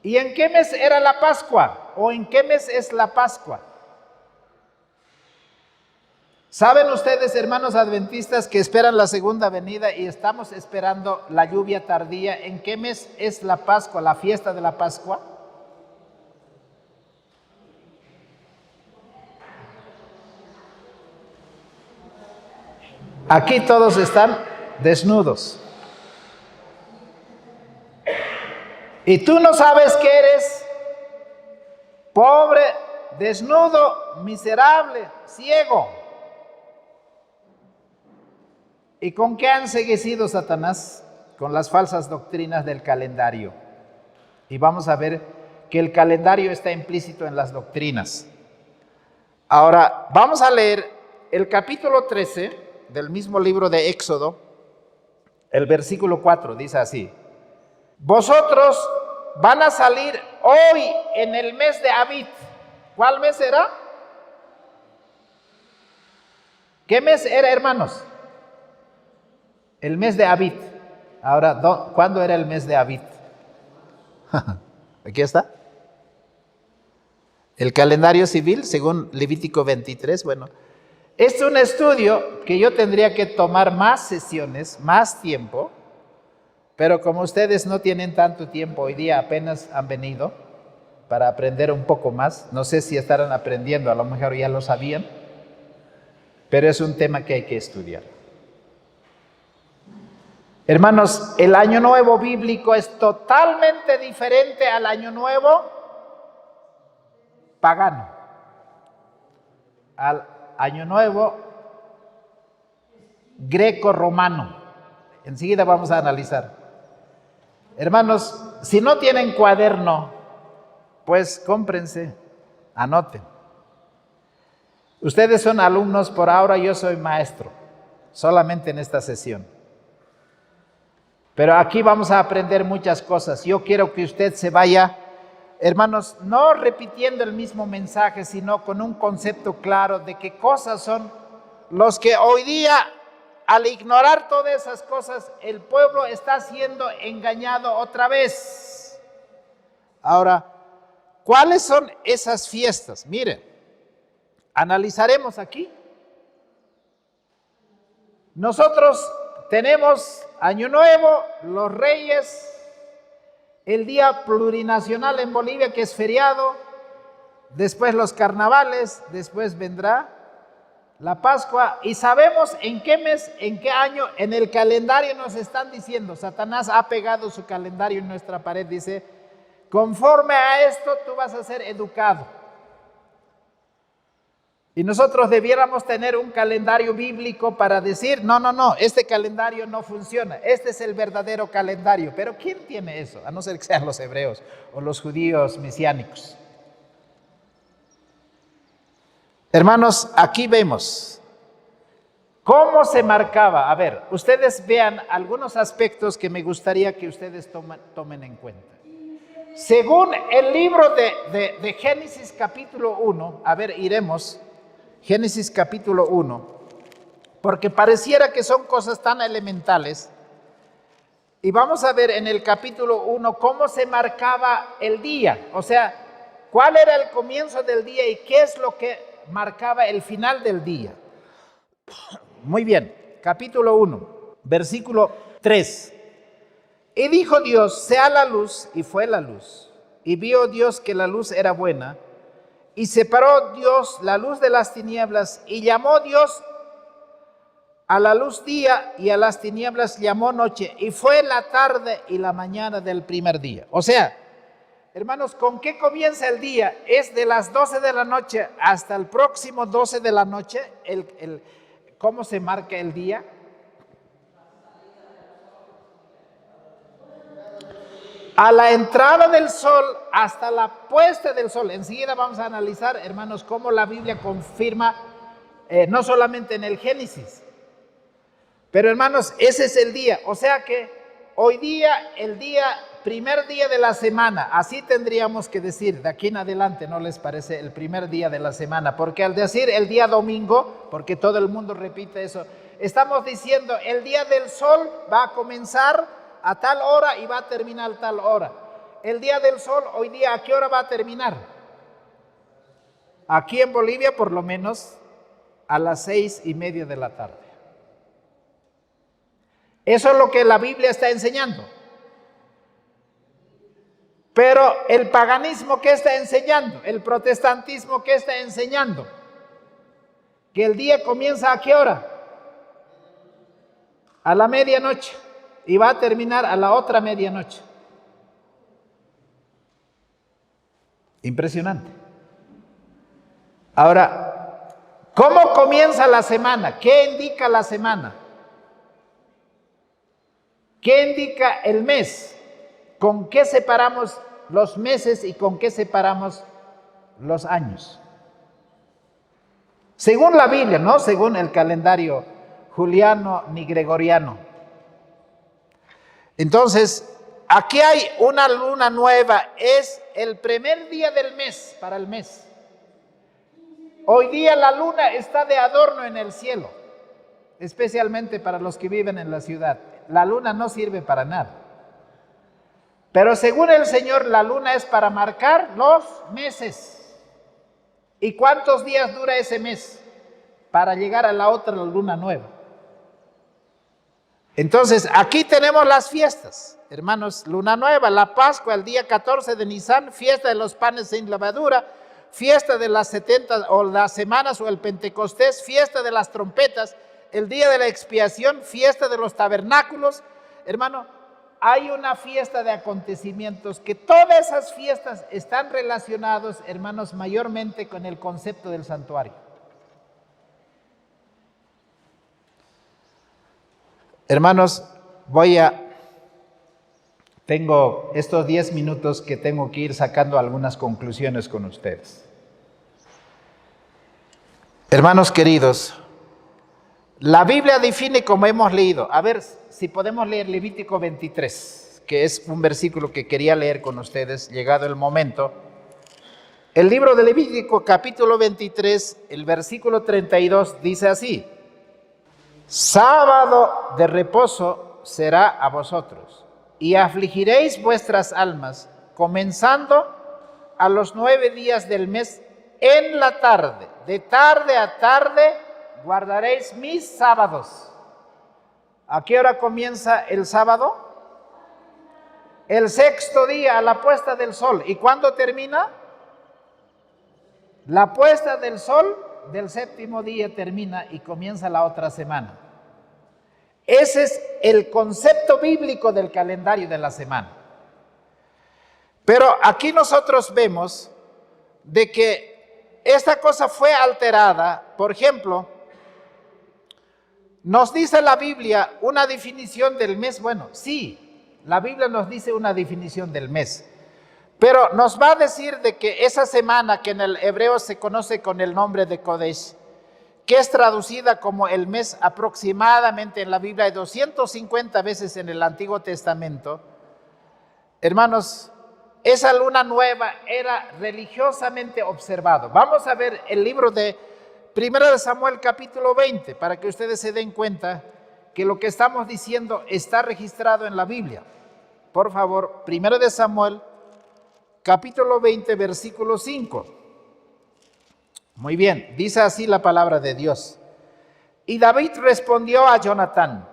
¿Y en qué mes era la Pascua? ¿O en qué mes es la Pascua? ¿Saben ustedes, hermanos adventistas, que esperan la segunda venida y estamos esperando la lluvia tardía? ¿En qué mes es la Pascua, la fiesta de la Pascua? Aquí todos están desnudos. Y tú no sabes que eres pobre, desnudo, miserable, ciego. ¿Y con qué han enceguecido Satanás? Con las falsas doctrinas del calendario. Y vamos a ver que el calendario está implícito en las doctrinas. Ahora, vamos a leer el capítulo 13 del mismo libro de Éxodo, el versículo 4, dice así. Vosotros van a salir hoy en el mes de Abib. ¿Cuál mes era? ¿Qué mes era, hermanos? El mes de Abib. Ahora, ¿cuándo era el mes de Abib? Aquí está. El calendario civil, según Levítico 23. Bueno, es un estudio que yo tendría que tomar más sesiones, más tiempo, pero como ustedes no tienen tanto tiempo, hoy día apenas han venido para aprender un poco más. No sé si estarán aprendiendo, a lo mejor ya lo sabían, pero es un tema que hay que estudiar. Hermanos, el año nuevo bíblico es totalmente diferente al año nuevo pagano, al año nuevo greco-romano. Enseguida vamos a analizar. Hermanos, si no tienen cuaderno, pues cómprense, anoten. Ustedes son alumnos por ahora, yo soy maestro, solamente en esta sesión. Pero aquí vamos a aprender muchas cosas. Yo quiero que usted se vaya, hermanos, no repitiendo el mismo mensaje, sino con un concepto claro de qué cosas son los que hoy día, al ignorar todas esas cosas, el pueblo está siendo engañado otra vez. Ahora, ¿cuáles son esas fiestas? Miren, analizaremos aquí. Nosotros tenemos Año Nuevo, los Reyes, el Día Plurinacional en Bolivia, que es feriado, después los carnavales, después vendrá la Pascua, y sabemos en qué mes, en qué año, en el calendario nos están diciendo. Satanás ha pegado su calendario en nuestra pared, dice, conforme a esto tú vas a ser educado. Y nosotros debiéramos tener un calendario bíblico para decir, no, este calendario no funciona, este es el verdadero calendario. Pero ¿quién tiene eso? A no ser que sean los hebreos o los judíos mesiánicos. Hermanos, aquí vemos cómo se marcaba. A ver, ustedes vean algunos aspectos que me gustaría que ustedes tomen en cuenta. Según el libro de Génesis capítulo 1, a ver, iremos Génesis capítulo 1, porque pareciera que son cosas tan elementales. Y vamos a ver en el capítulo 1 cómo se marcaba el día, o sea, cuál era el comienzo del día y qué es lo que marcaba el final del día. Muy bien, capítulo 1, versículo 3. Y dijo Dios, sea la luz, y fue la luz. Y vio Dios que la luz era buena. Y separó Dios la luz de las tinieblas, y llamó Dios a la luz día, y a las tinieblas llamó noche. Y fue la tarde y la mañana del primer día. O sea, hermanos, ¿con qué comienza el día? Es de las 12 de la noche hasta el próximo 12 de la noche. ¿Cómo se marca el día? A la entrada del sol hasta la puesta del sol. Enseguida vamos a analizar, hermanos, cómo la Biblia confirma no solamente en el Génesis. Pero hermanos, ese es el día. O sea que hoy día, primer día de la semana, así tendríamos que decir de aquí en adelante, ¿no les parece? El primer día de la semana, porque al decir el día domingo, porque todo el mundo repite eso, estamos diciendo el día del sol va a comenzar a tal hora y va a terminar a tal hora. El día del sol hoy día, ¿a qué hora va a terminar? Aquí en Bolivia por lo menos a las 6:30 de la tarde. Eso es lo que la Biblia está enseñando. Pero el paganismo, ¿qué está enseñando? El protestantismo, ¿qué está enseñando? Que el día comienza ¿a qué hora? A la medianoche y va a terminar a la otra medianoche. Impresionante. Ahora, ¿cómo comienza la semana? ¿Qué indica la semana? ¿Qué indica el mes? ¿Con qué separamos los meses y con qué separamos los años? Según la Biblia, no según el calendario juliano ni gregoriano. Entonces, aquí hay una luna nueva, es el primer día del mes para el mes. Hoy día la luna está de adorno en el cielo, especialmente para los que viven en la ciudad. La luna no sirve para nada. Pero según el Señor, la luna es para marcar los meses. ¿Y cuántos días dura ese mes? Para llegar a la otra luna nueva. Entonces, aquí tenemos las fiestas, hermanos. Luna nueva, la Pascua, el día 14 de Nisan, fiesta de los panes sin levadura, fiesta de las 70 o las semanas o el Pentecostés, fiesta de las trompetas, el día de la expiación, fiesta de los tabernáculos. Hermano, hay una fiesta de acontecimientos que todas esas fiestas están relacionados, hermanos, mayormente con el concepto del santuario. Hermanos, tengo estos 10 minutos que tengo que ir sacando algunas conclusiones con ustedes. Hermanos queridos, la Biblia define como hemos leído. A ver si podemos leer Levítico 23, que es un versículo que quería leer con ustedes, llegado el momento. El libro de Levítico, capítulo 23, el versículo 32, dice así: sábado de reposo será a vosotros, y afligiréis vuestras almas, comenzando a los 9 días del mes en la tarde. De tarde a tarde guardaréis mis sábados. ¿A qué hora comienza el sábado? El 6º día, a la puesta del sol. ¿Y cuándo termina? La puesta del sol del 7º día termina y comienza la otra semana. Ese es el concepto bíblico del calendario de la semana. Pero aquí nosotros vemos de que esta cosa fue alterada. Por ejemplo, nos dice la Biblia una definición del mes. Bueno, sí, la Biblia nos dice una definición del mes, pero nos va a decir de que esa semana, que en el hebreo se conoce con el nombre de Kodesh, que es traducida como el mes aproximadamente en la Biblia, hay 250 veces en el Antiguo Testamento. Hermanos, esa luna nueva era religiosamente observado. Vamos a ver el libro de 1 de Samuel capítulo 20 para que ustedes se den cuenta que lo que estamos diciendo está registrado en la Biblia. Por favor, 1 de Samuel capítulo 20 versículo 5. Muy bien, dice así la palabra de Dios. Y David respondió a Jonatán: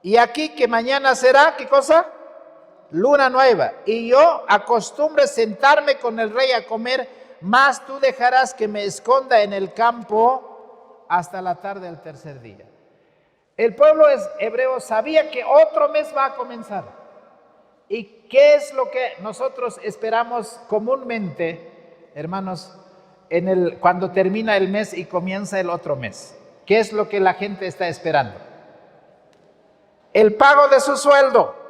y aquí que mañana será, ¿qué cosa? Luna nueva, y yo acostumbre sentarme con el rey a comer, mas tú dejarás que me esconda en el campo hasta la tarde del tercer día. El pueblo hebreo sabía que otro mes va a comenzar. ¿Y qué es lo que nosotros esperamos comúnmente, hermanos, cuando termina el mes y comienza el otro mes? ¿Qué es lo que la gente está esperando? El pago de su sueldo.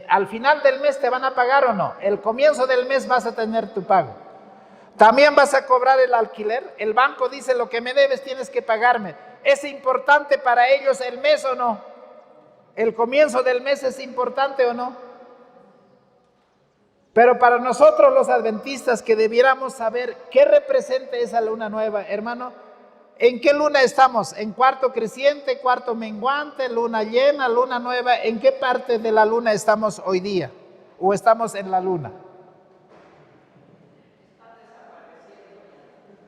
Al final del mes te van a pagar o no. El comienzo del mes vas a tener tu pago. También vas a cobrar el alquiler. El banco dice: lo que me debes tienes que pagarme. ¿Es importante para ellos el mes o no? ¿El comienzo del mes es importante o no? Pero para nosotros los adventistas, que debiéramos saber qué representa esa luna nueva, hermano. ¿En qué luna estamos? ¿En cuarto creciente, cuarto menguante, luna llena, luna nueva? ¿En qué parte de la luna estamos hoy día? ¿O estamos en la luna?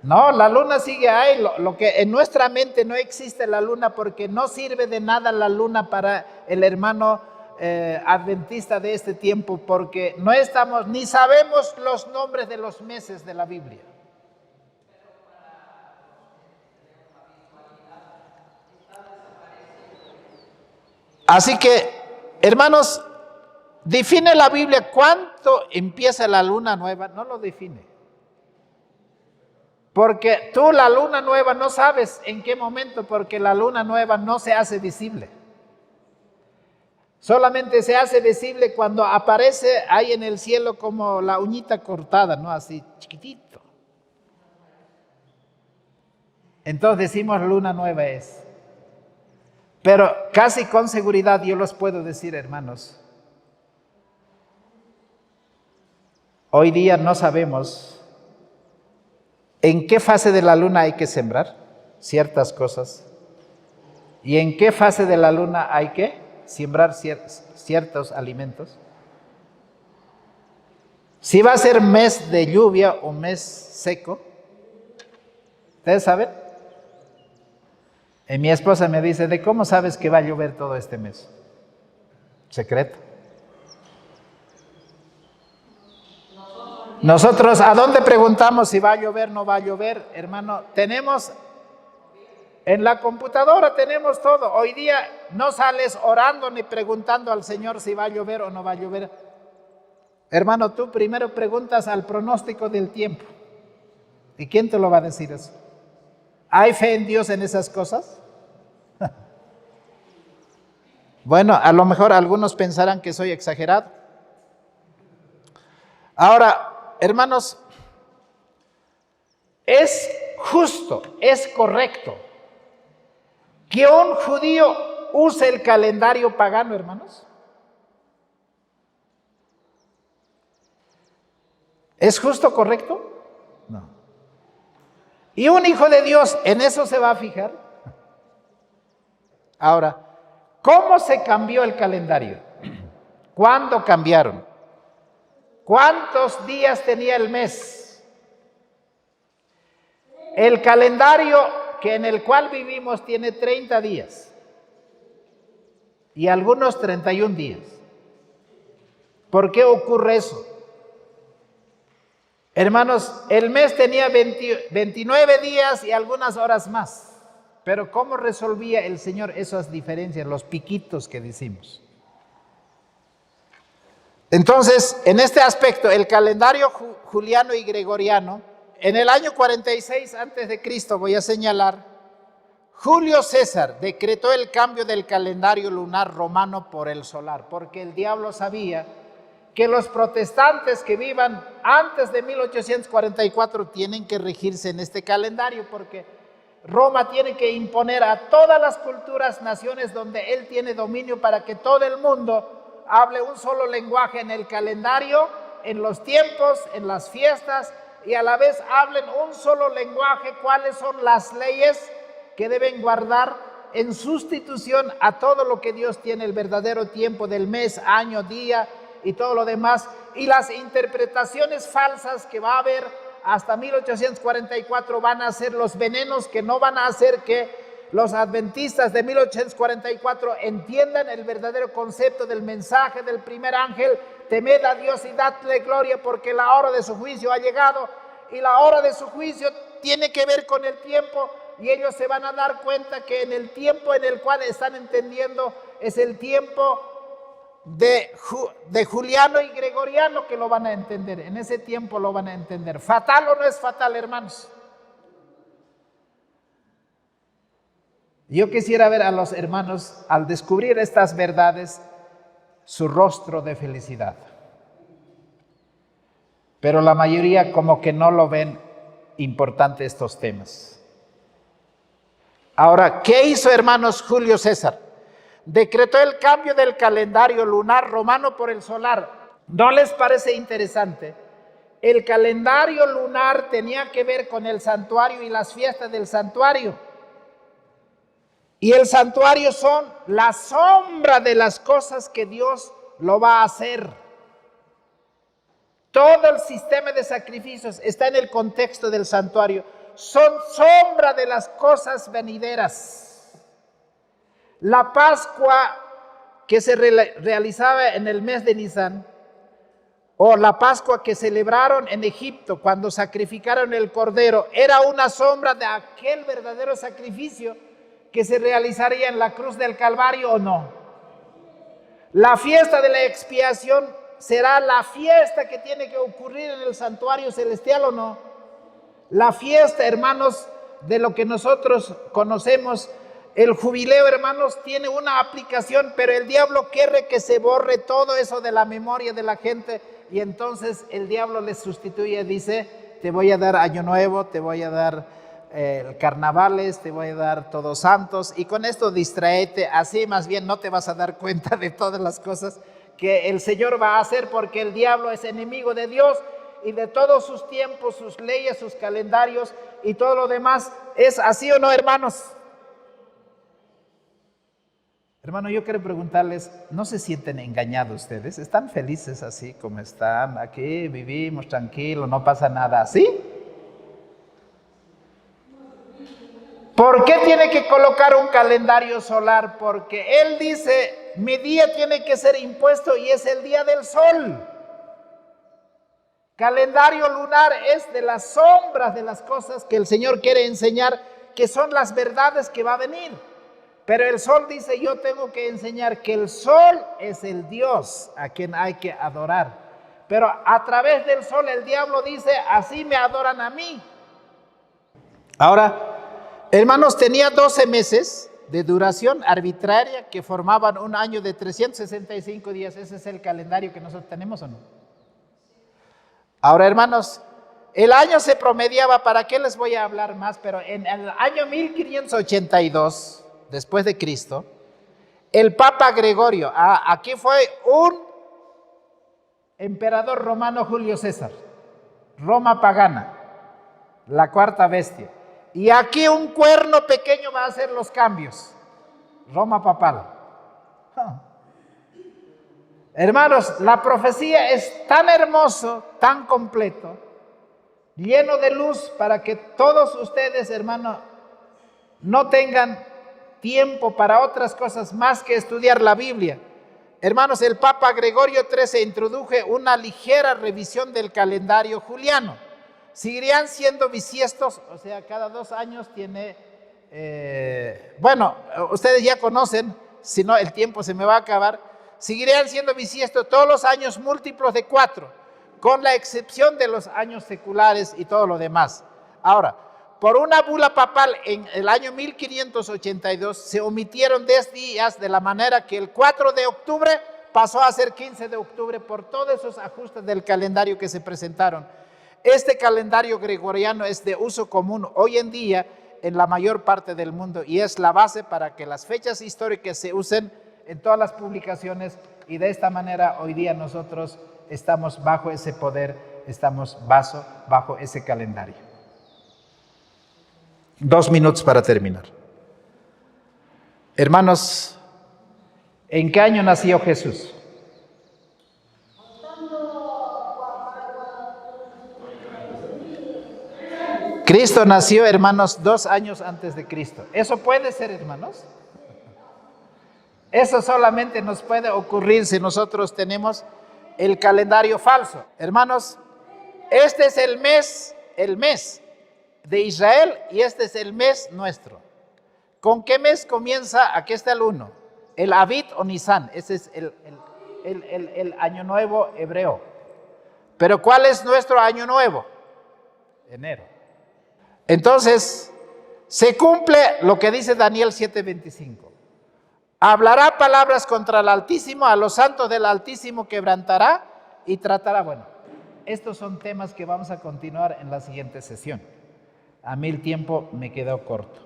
No, la luna sigue ahí. Lo que en nuestra mente no existe la luna, porque no sirve de nada la luna para el hermano adventista de este tiempo, porque no estamos, ni sabemos los nombres de los meses de la Biblia. Así que, hermanos, define la Biblia cuánto empieza la luna nueva. No lo define. Porque tú la luna nueva no sabes en qué momento, porque la luna nueva no se hace visible. Solamente se hace visible cuando aparece ahí en el cielo como la uñita cortada, ¿no? Así chiquitito. Entonces decimos luna nueva es. Pero casi con seguridad yo los puedo decir, hermanos, hoy día no sabemos en qué fase de la luna hay que sembrar ciertas cosas y en qué fase de la luna hay que sembrar ciertos alimentos. Si va a ser mes de lluvia o mes seco, ¿ustedes saben? Mi esposa me dice: ¿de cómo sabes que va a llover todo este mes? Secreto. Nosotros, ¿a dónde preguntamos si va a llover o no va a llover? Hermano, tenemos en la computadora, tenemos todo. Hoy día no sales orando ni preguntando al Señor si va a llover o no va a llover. Hermano, tú primero preguntas al pronóstico del tiempo. ¿Y quién te lo va a decir eso? ¿Hay fe en Dios en esas cosas? Bueno, a lo mejor algunos pensarán que soy exagerado. Ahora, hermanos, es justo, es correcto que un judío use el calendario pagano, hermanos. ¿Es justo, correcto? No. ¿Y un hijo de Dios en eso se va a fijar? Ahora, ¿cómo se cambió el calendario? ¿Cuándo cambiaron? ¿Cuántos días tenía el mes? El calendario en el cual vivimos tiene 30 días y algunos 31 días. ¿Por qué ocurre eso? Hermanos, el mes tenía 29 días y algunas horas más. Pero ¿cómo resolvía el Señor esas diferencias, los piquitos que decimos? Entonces, en este aspecto, el calendario juliano y gregoriano, en el año 46 antes de Cristo, voy a señalar, Julio César decretó el cambio del calendario lunar romano por el solar, porque el diablo sabía que los protestantes que vivan antes de 1844 tienen que regirse en este calendario, porque Roma tiene que imponer a todas las culturas, naciones donde él tiene dominio, para que todo el mundo hable un solo lenguaje en el calendario, en los tiempos, en las fiestas, y a la vez hablen un solo lenguaje, cuáles son las leyes que deben guardar en sustitución a todo lo que Dios tiene, el verdadero tiempo del mes, año, día y todo lo demás, y las interpretaciones falsas que va a haber hasta 1844 van a ser los venenos que no van a hacer que los adventistas de 1844 entiendan el verdadero concepto del mensaje del primer ángel: temed a Dios y dadle gloria, porque la hora de su juicio ha llegado. Y la hora de su juicio tiene que ver con el tiempo, y ellos se van a dar cuenta que en el tiempo en el cual están entendiendo es el tiempo de Juliano y Gregoriano, que lo van a entender. En ese tiempo lo van a entender. ¿Fatal o no es fatal, hermanos? Yo quisiera ver a los hermanos, al descubrir estas verdades, su rostro de felicidad. pero la mayoría como que no lo ven importante estos temas. Ahora, ¿qué hizo, hermanos, Julio César? Decretó el cambio del calendario lunar romano por el solar. ¿No les parece interesante? El calendario lunar tenía que ver con el santuario y las fiestas del santuario. Y el santuario son la sombra de las cosas que Dios lo va a hacer. Todo el sistema de sacrificios está en el contexto del santuario. Son sombra de las cosas venideras. La Pascua que se realizaba en el mes de Nisan, o la Pascua que celebraron en Egipto cuando sacrificaron el cordero, era una sombra de aquel verdadero sacrificio que se realizaría en la cruz del Calvario, ¿o no? La fiesta de la expiación será la fiesta que tiene que ocurrir en el santuario celestial, ¿o no? La fiesta, hermanos, de lo que nosotros conocemos, el jubileo, hermanos, tiene una aplicación, pero el diablo quiere que se borre todo eso de la memoria de la gente, y entonces el diablo les sustituye, dice, te voy a dar año nuevo, te voy a dar carnavales, te voy a dar todos santos, y con esto distraete, así más bien no te vas a dar cuenta de todas las cosas que el Señor va a hacer, porque el diablo es enemigo de Dios y de todos sus tiempos, sus leyes, sus calendarios y todo lo demás. ¿Es así o no, hermanos? Hermano, yo quiero preguntarles, ¿no se sienten engañados ustedes? ¿Están felices así como están? Aquí vivimos tranquilos, no pasa nada, ¿sí? ¿Por qué tiene que colocar un calendario solar? Porque Él dice, mi día tiene que ser impuesto y es el día del sol. Calendario lunar es de las sombras de las cosas que el Señor quiere enseñar, que son las verdades que va a venir. Pero el sol dice, yo tengo que enseñar que el sol es el Dios a quien hay que adorar. Pero a través del sol el diablo dice, así me adoran a mí. Ahora, hermanos, tenía 12 meses de duración arbitraria que formaban un año de 365 días. Ese es el calendario que nosotros tenemos, ¿o no? Ahora, hermanos, el año se promediaba, ¿para qué les voy a hablar más? Pero en el año 1582, después de Cristo, el Papa Gregorio, aquí fue un emperador romano, Julio César, Roma pagana, la cuarta bestia. Y aquí un cuerno pequeño va a hacer los cambios, Roma papal. Hermanos, la profecía es tan hermoso, tan completo, lleno de luz para que todos ustedes, hermanos, no tengan tiempo para otras cosas más que estudiar la Biblia. Hermanos, el Papa Gregorio XIII introdujo una ligera revisión del calendario juliano. Seguirían siendo bisiestos, o sea, cada 2 años tiene, bueno, ustedes ya conocen, si no el tiempo se me va a acabar, seguirían siendo bisiestos todos los años múltiplos de 4, con la excepción de los años seculares y todo lo demás. Ahora, por una bula papal en el año 1582 se omitieron 10 días, de la manera que el 4 de octubre pasó a ser 15 de octubre por todos esos ajustes del calendario que se presentaron. Este calendario gregoriano es de uso común hoy en día en la mayor parte del mundo y es la base para que las fechas históricas se usen en todas las publicaciones, y de esta manera hoy día nosotros estamos bajo ese poder, estamos bajo ese calendario. 2 minutos para terminar. Hermanos, ¿en qué año nació Jesús? Cristo nació, hermanos, 2 años antes de Cristo. ¿Eso puede ser, hermanos? Eso solamente nos puede ocurrir si nosotros tenemos el calendario falso. Hermanos, este es el mes de Israel y este es el mes nuestro. ¿Con qué mes comienza? Aquí está el 1, el Abit o Nisan. Ese es el año nuevo hebreo. Pero ¿cuál es nuestro año nuevo? Enero. Entonces, se cumple lo que dice Daniel 7:25. Hablará palabras contra el Altísimo, a los santos del Altísimo quebrantará y tratará. Bueno, estos son temas que vamos a continuar en la siguiente sesión. A mí el tiempo me quedó corto.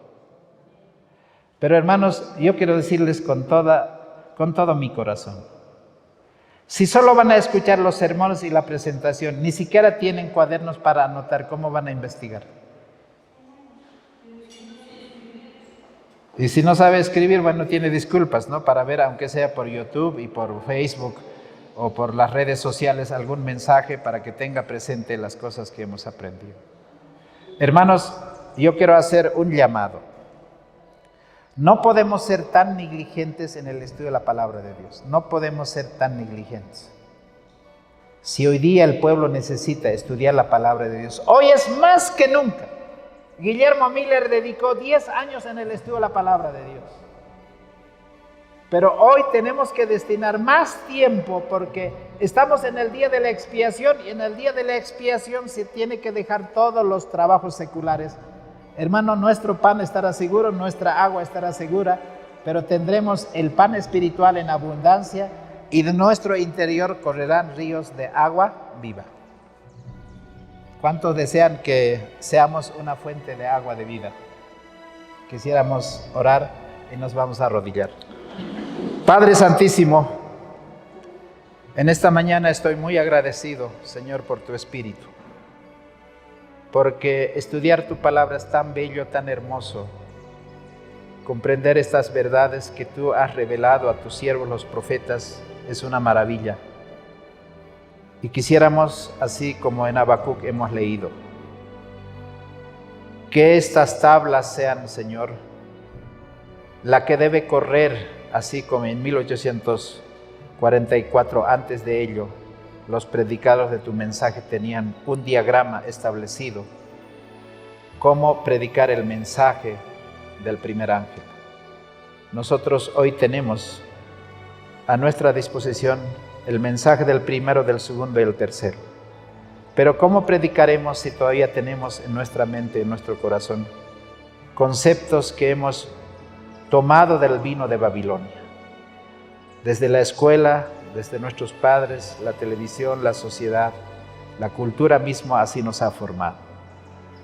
Pero hermanos, yo quiero decirles con todo mi corazón, si solo van a escuchar los sermones y la presentación, ni siquiera tienen cuadernos para anotar, ¿cómo van a investigar? Y si no sabe escribir, bueno, tiene disculpas, ¿no? Para ver, aunque sea por YouTube y por Facebook o por las redes sociales, algún mensaje para que tenga presente las cosas que hemos aprendido. Hermanos, yo quiero hacer un llamado. No podemos ser tan negligentes en el estudio de la palabra de Dios. No podemos ser tan negligentes. Si hoy día el pueblo necesita estudiar la palabra de Dios, hoy es más que nunca. Guillermo Miller dedicó 10 años en el estudio de la palabra de Dios. Pero hoy tenemos que destinar más tiempo porque estamos en el día de la expiación y en el día de la expiación se tiene que dejar todos los trabajos seculares. Hermano, nuestro pan estará seguro, nuestra agua estará segura, pero tendremos el pan espiritual en abundancia y de nuestro interior correrán ríos de agua viva. ¿Cuántos desean que seamos una fuente de agua de vida? Quisiéramos orar y nos vamos a arrodillar. Padre Santísimo, en esta mañana estoy muy agradecido, Señor, por tu Espíritu, porque estudiar tu palabra es tan bello, tan hermoso. Comprender estas verdades que tú has revelado a tus siervos los profetas es una maravilla. Y quisiéramos, así como en Habacuc hemos leído, que estas tablas sean, Señor, la que debe correr, así como en 1844, antes de ello, los predicadores de tu mensaje tenían un diagrama establecido, cómo predicar el mensaje del primer ángel. Nosotros hoy tenemos a nuestra disposición el mensaje del primero, del segundo y del tercero. Pero ¿cómo predicaremos si todavía tenemos en nuestra mente, en nuestro corazón, conceptos que hemos tomado del vino de Babilonia? Desde la escuela, desde nuestros padres, la televisión, la sociedad, la cultura misma así nos ha formado.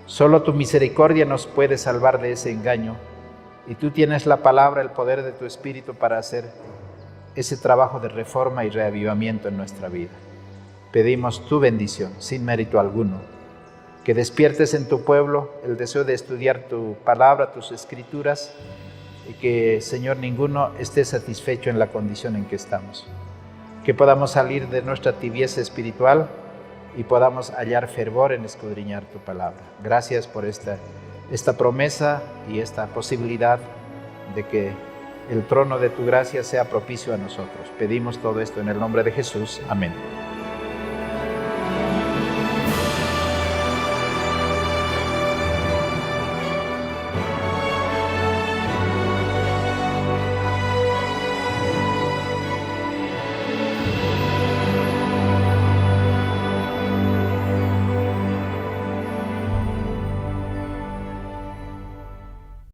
Solo tu misericordia nos puede salvar de ese engaño y tú tienes la palabra, el poder de tu Espíritu para hacer ese trabajo de reforma y reavivamiento en nuestra vida. Pedimos tu bendición, sin mérito alguno, que despiertes en tu pueblo el deseo de estudiar tu palabra, tus escrituras, y que, Señor, ninguno esté satisfecho en la condición en que estamos. Que podamos salir de nuestra tibieza espiritual y podamos hallar fervor en escudriñar tu palabra. Gracias por esta promesa y esta posibilidad de que el trono de tu gracia sea propicio a nosotros. Pedimos todo esto en el nombre de Jesús. Amén.